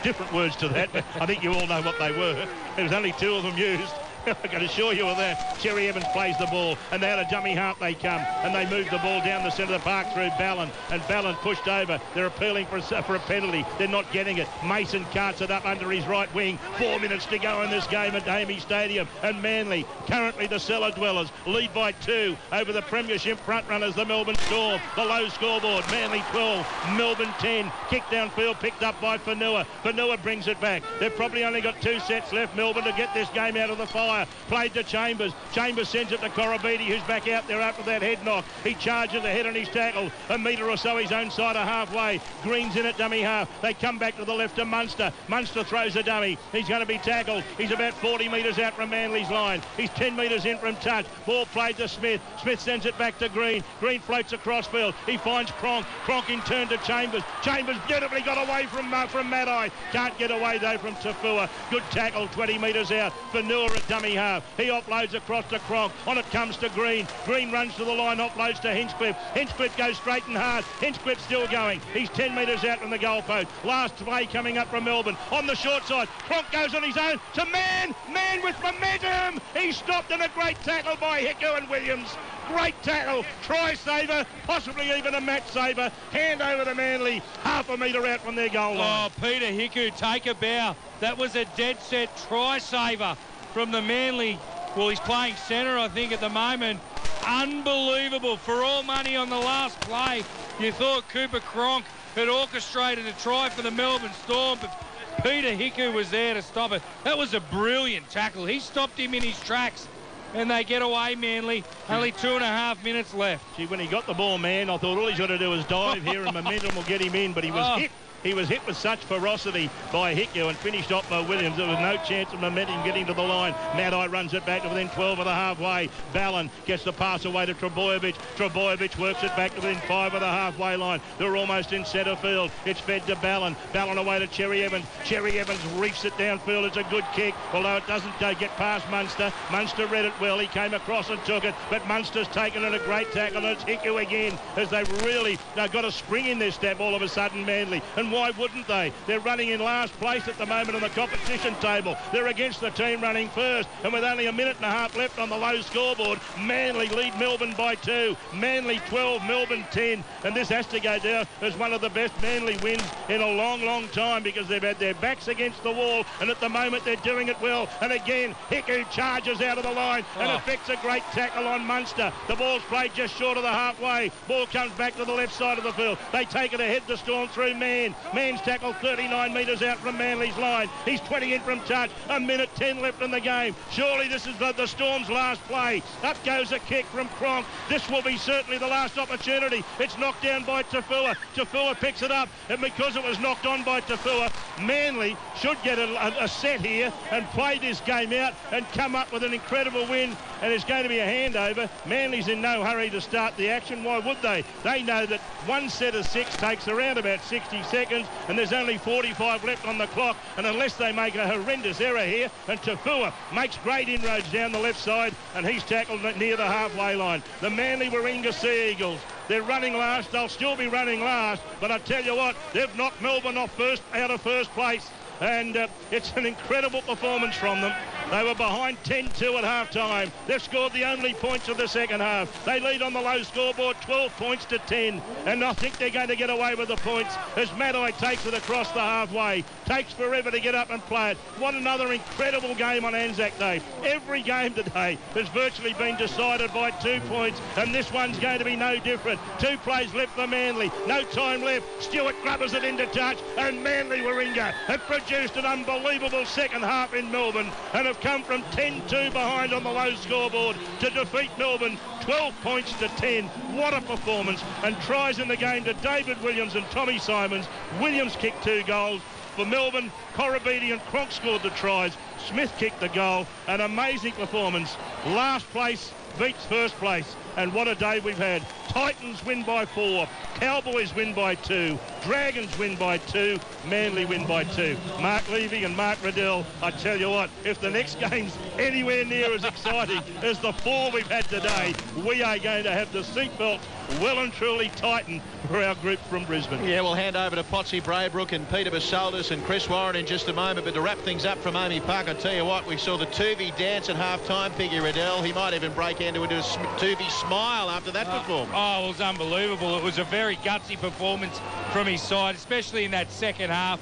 different words to that, but I think you all know what they were. There was only 2 of them used. I can assure you of that. Cherry Evans plays the ball, and out of dummy half they come, and they move the ball down the centre of the park through Ballon, and Ballon pushed over. They're appealing for a penalty. They're not getting it. Mason carts it up under his right wing. 4 minutes to go in this game at Amey Stadium, and Manly, currently the cellar dwellers, lead by 2 over the premiership frontrunners, the Melbourne Storm. The low scoreboard, Manly 12, Melbourne 10. Kick downfield picked up by Fanua. Fanua brings it back. They've probably only got 2 sets left, Melbourne, to get this game out of the fire. Played to Chambers. Chambers sends it to Korobidi, who's back out there after that head knock. He charges ahead on his tackle. A metre or so his own side of halfway. Green's in at dummy half. They come back to the left to Munster. Munster throws a dummy. He's going to be tackled. He's about 40 metres out from Manly's line. He's 10 metres in from touch. Ball played to Smith. Smith sends it back to Green. Green floats across field. He finds Cronk. Cronk in turn to Chambers. Chambers beautifully got away from Maddie. Can't get away though from Tafua. Good tackle, 20 metres out. Fanua at dummy half. He offloads across to Cronk. On it comes to Green. Green runs to the line, offloads to Hinchcliffe. Hinchcliffe goes straight and hard. Hinchcliffe still going. He's 10 metres out from the goalpost. Last play coming up from Melbourne. On the short side, Cronk goes on his own to Mann. Mann with momentum. He's stopped in a great tackle by Hicku and Williams. Great tackle, try saver, possibly even a match saver. Hand over to Manly, half a metre out from their goal line. Oh, Peter Hicku, take a bow. That was a dead set try saver from the Manly. Well, he's playing centre, I think, at the moment. Unbelievable. For all money on the last play. You thought Cooper Cronk had orchestrated a try for the Melbourne Storm, but Peter Hicku was there to stop it. That was a brilliant tackle. He stopped him in his tracks. And they get away, Manly. Only 2.5 minutes left. Gee, when he got the ball, man, I thought all he's got to do is dive here and momentum will get him in, but he was hit. He was hit with such ferocity by Hicku and finished off by Williams. There was no chance of momentum getting to the line. Maddai runs it back to within 12 of the halfway. Ballon gets the pass away to Trebojevic. Trebojevic works it back to within 5 of the halfway line. They're almost in centre field. It's fed to Ballon. Ballon away to Cherry Evans. Cherry Evans reefs it downfield. It's a good kick, although it doesn't get past Munster. Munster read it well. He came across and took it, but Munster's taken it a great tackle, and it's Hicku again as they've really got a spring in their step all of a sudden, Manly. And why wouldn't they? They're running in last place at the moment on the competition table. They're against the team running first, and with only a minute and a half left on the low scoreboard, Manly lead Melbourne by 2. Manly 12, Melbourne 10, and this has to go down as one of the best Manly wins in a long, long time because they've had their backs against the wall, and at the moment they're doing it well. And again, Hicku charges out of the line and effects a great tackle on Munster. The ball's played just short of the halfway. Ball comes back to the left side of the field. They take it ahead to Storm through Mann. Mann's tackle 39 metres out from Manly's line. He's 20 in from touch. A minute 10 left in the game. Surely this is the Storm's last play. Up goes a kick from Cronk. This will be certainly the last opportunity. It's knocked down by Tafua. Tafua picks it up, and because it was knocked on by Tafua, Manly should get a set here and play this game out and come up with an incredible win, and it's going to be a handover. Manly's in no hurry to start the action. Why would they? They know that one set of 6 takes around about 60 seconds, and there's only 45 left on the clock, and unless they make a horrendous error here, and Tafua makes great inroads down the left side, and he's tackled near the halfway line. The Manly Warringah Sea Eagles, they're running last. They'll still be running last, but I tell you what, they've knocked Melbourne out of first place, and it's an incredible performance from them. They were behind 10-2 at half-time. They've scored the only points of the second half. They lead on the low scoreboard 12 points to 10, and I think they're going to get away with the points as Maddai takes it across the halfway. Takes forever to get up and play it. What another incredible game on Anzac Day. Every game today has virtually been decided by 2 points, and this one's going to be no different. 2 plays left for Manly. No time left. Stewart grubbers it into touch, and Manly Warringah have produced an unbelievable second half in Melbourne and have come from 10-2 behind on the low scoreboard to defeat Melbourne 12 points to 10. What a performance. And tries in the game to David Williams and Tommy Simons. Williams kicked 2 goals. For Melbourne, Korobidi and Cronk scored the tries. Smith kicked the goal. An amazing performance. Last place beats first place. And what a day we've had. Titans win by 4. Cowboys win by 2. Dragons win by 2. Manly win by 2. Mark Levy and Mark Riddell, I tell you what, if the next game's anywhere near as exciting as the 4 we've had today, we are going to have the seatbelts well and truly tightened for our group from Brisbane. Yeah, we'll hand over to Potsy Braybrook and Peter Basaldis and Chris Warren in just a moment, but to wrap things up from Amy Park, I tell you what, we saw the Tuvey dance at half-time, Piggy Riddell. He might even break into a Tuvey smile after that performance. Oh, it was unbelievable. It was a very gutsy performance from his side, especially in that second half.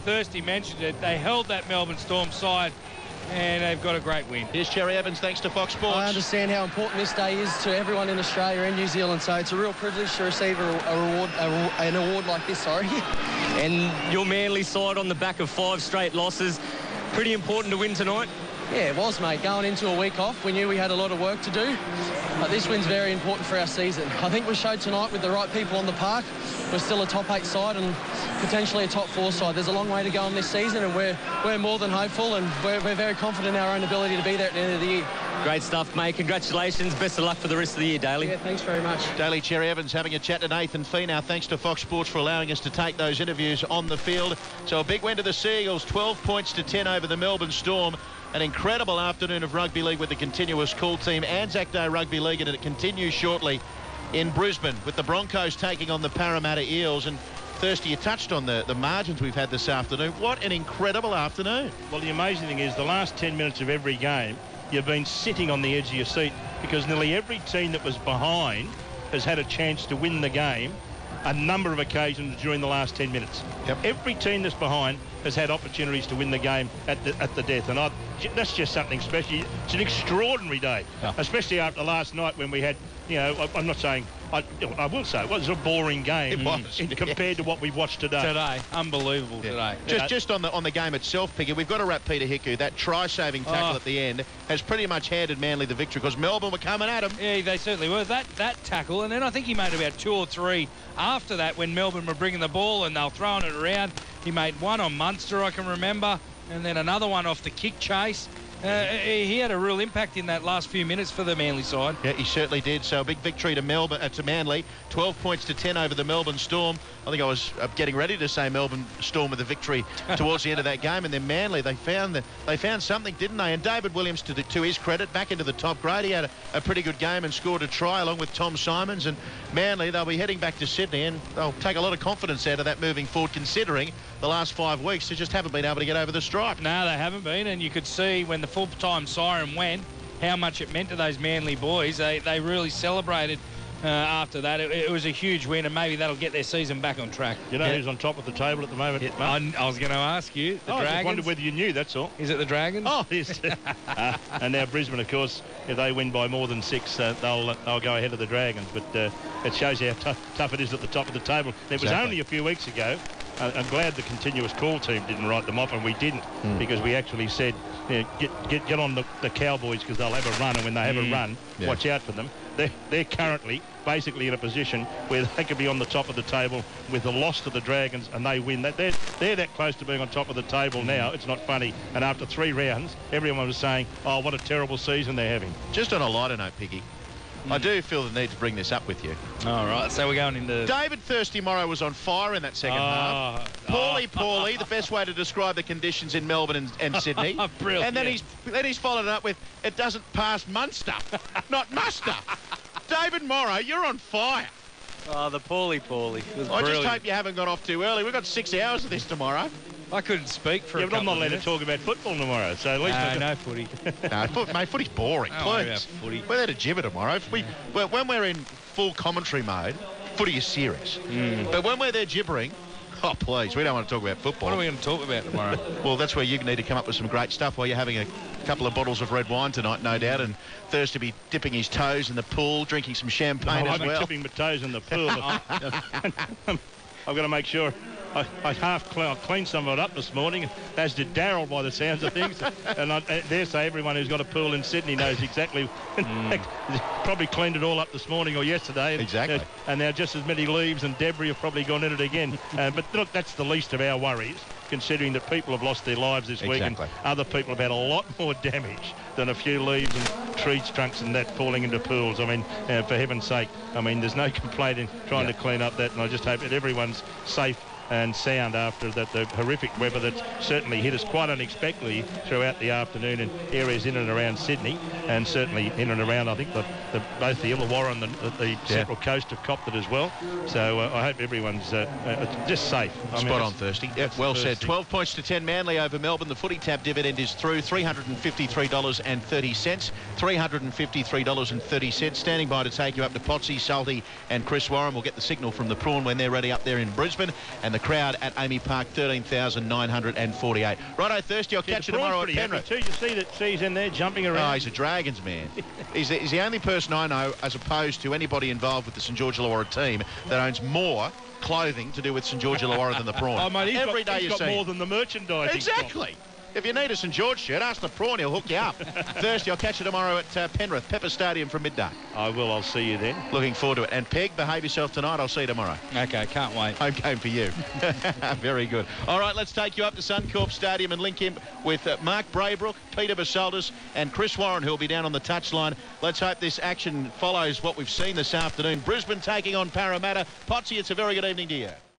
Thirsty mentioned it. They held that Melbourne Storm side, and they've got a great win. Here's Cherry Evans, thanks to Fox Sports. I understand how important this day is to everyone in Australia and New Zealand, so it's a real privilege to receive an award like this, And your Manly side on the back of 5 straight losses. Pretty important to win tonight. Yeah, it was, mate. Going into a week off, we knew we had a lot of work to do, but this win's very important for our season. I think we showed tonight with the right people on the park, we're still a top 8 side and potentially a top 4 side. There's a long way to go in this season, and we're more than hopeful, and we're very confident in our own ability to be there at the end of the year. Great stuff, mate. Congratulations. Best of luck for the rest of the year, Daly. Yeah, thanks very much. Daly Cherry Evans having a chat to Nathan Fee now. Thanks to Fox Sports for allowing us to take those interviews on the field. So a big win to the Seagulls, 12 points to 10 over the Melbourne Storm. An incredible afternoon of rugby league with the continuous call team. ANZAC Day Rugby League, and it continues shortly in Brisbane with the Broncos taking on the Parramatta Eels. And Thirsty, you touched on the margins we've had this afternoon. What an incredible afternoon. Well, the amazing thing is the last 10 minutes of every game, you've been sitting on the edge of your seat because nearly every team that was behind has had a chance to win the game a number of occasions during the last 10 minutes. Yep. Every team that's behind has had opportunities to win the game at the death, and that's just something special. It's an extraordinary day, especially after last night when we had, I'm not saying, I will say it was a boring game. It was, compared to what we've watched today. Today, unbelievable today. Just on the game itself, Piggy, we've got to wrap Peter Hiku. That try-saving tackle at the end has pretty much handed Manly the victory because Melbourne were coming at him. Yeah, they certainly were. That tackle, and then I think he made about 2 or 3 after that when Melbourne were bringing the ball and they were throwing it around. He made one on Munster, I can remember, and then another one off the kick chase. He had a real impact in that last few minutes for the Manly side. Yeah, he certainly did. So a big victory to Manly. 12 points to 10 over the Melbourne Storm. I think I was getting ready to say Melbourne Storm with a victory towards the end of that game, and then Manly, they found something, didn't they? And David Williams, to his credit, back into the top grade. He had a pretty good game and scored a try along with Tom Simons. And Manly, they'll be heading back to Sydney, and they'll take a lot of confidence out of that moving forward, considering the last 5 weeks they just haven't been able to get over the stripe. No, they haven't been, and you could see when the full-time siren went how much it meant to those Manly boys. They really celebrated after that. It was a huge win, and maybe that'll get their season back on track. You know who's on top of the table at the moment? I was going to ask you. The Dragons. I just wondered whether you knew, that's all. Is it the Dragons? Oh, yes. And now Brisbane, of course, if they win by more than 6, they'll go ahead of the Dragons. But it shows you how tough it is at the top of the table. It was only a few weeks ago. I'm glad the continuous call team didn't write them off, and we didn't, because we actually said, get on the Cowboys because they'll have a run, and when they have a run, watch out for them. They're currently basically in a position where they could be on the top of the table with the loss to the Dragons, and they win. They're that close to being on top of the table now. It's not funny. And after 3 rounds, everyone was saying, oh, what a terrible season they're having. Just on a lighter note, Piggy, I do feel the need to bring this up with you. All right, so we're going into... David Thirsty Morrow was on fire in that second half. Poorly, the best way to describe the conditions in Melbourne and Sydney. Brilliant. And then he's followed it up with, it doesn't pass Munster, not muster. David Morrow, you're on fire. Oh, the poorly. I just hope you haven't got off too early. We've got 6 hours of this tomorrow. I couldn't speak for a couple I'm not of allowed minutes. to talk about football tomorrow, so at least... No footy. No, mate, footy's boring, please. Footy. We're there to gibber tomorrow. When we're in full commentary mode, footy is serious. But when we're there gibbering, oh, please, we don't want to talk about football. What are we going to talk about tomorrow? Well, that's where you need to come up with some great stuff while you're having a couple of bottles of red wine tonight, no doubt, and Thirsty to be dipping his toes in the pool, drinking some champagne as well. I'm dipping my toes in the pool. I've got to make sure... I cleaned some of it up this morning, as did Darryl by the sounds of things. And I dare say everyone who's got a pool in Sydney knows exactly. Probably cleaned it all up this morning or yesterday. Exactly. And now just as many leaves and debris have probably gone in it again. But look, that's the least of our worries, considering that people have lost their lives this week, and other people have had a lot more damage than a few leaves and tree trunks and that falling into pools. I mean, for heaven's sake, I mean, there's no complaint in trying to clean up that, and I just hope that everyone's safe and sound after the horrific weather that certainly hit us quite unexpectedly throughout the afternoon in areas in and around Sydney, and certainly in and around, I think, both the Illawarra and the Central Coast have copped it as well. So I hope everyone's just safe. Spot on, Thirsty. Yep, well said. 12 points to 10 Manly over Melbourne. The footy tab dividend is through, $353.30. $353.30. Standing by to take you up to Potsy, Salty and Chris Warren. We'll get the signal from the Prawn when they're ready up there in Brisbane. And the crowd at Amy Park, 13,948. Righto, Thirsty, I'll catch you tomorrow at Penrith. You see that she's in there jumping around? Oh, he's a Dragons man. he's the only person I know, as opposed to anybody involved with the St George Illawarra team, that owns more clothing to do with St George Illawarra than the Prawn. Oh, mate, he's Every day got more than the merchandising. Exactly. If you need a St George shirt, ask the prawn, he'll hook you up. Thursday, I'll catch you tomorrow at Penrith, Pepper Stadium from midday. I will. I'll see you then. Looking forward to it. And Peg, behave yourself tonight. I'll see you tomorrow. Okay, can't wait. Home game for you. Very good. All right, let's take you up to Suncorp Stadium and link in with Mark Braybrook, Peter Basaldis and Chris Warren, who'll be down on the touchline. Let's hope this action follows what we've seen this afternoon. Brisbane taking on Parramatta. Potsy, it's a very good evening to you.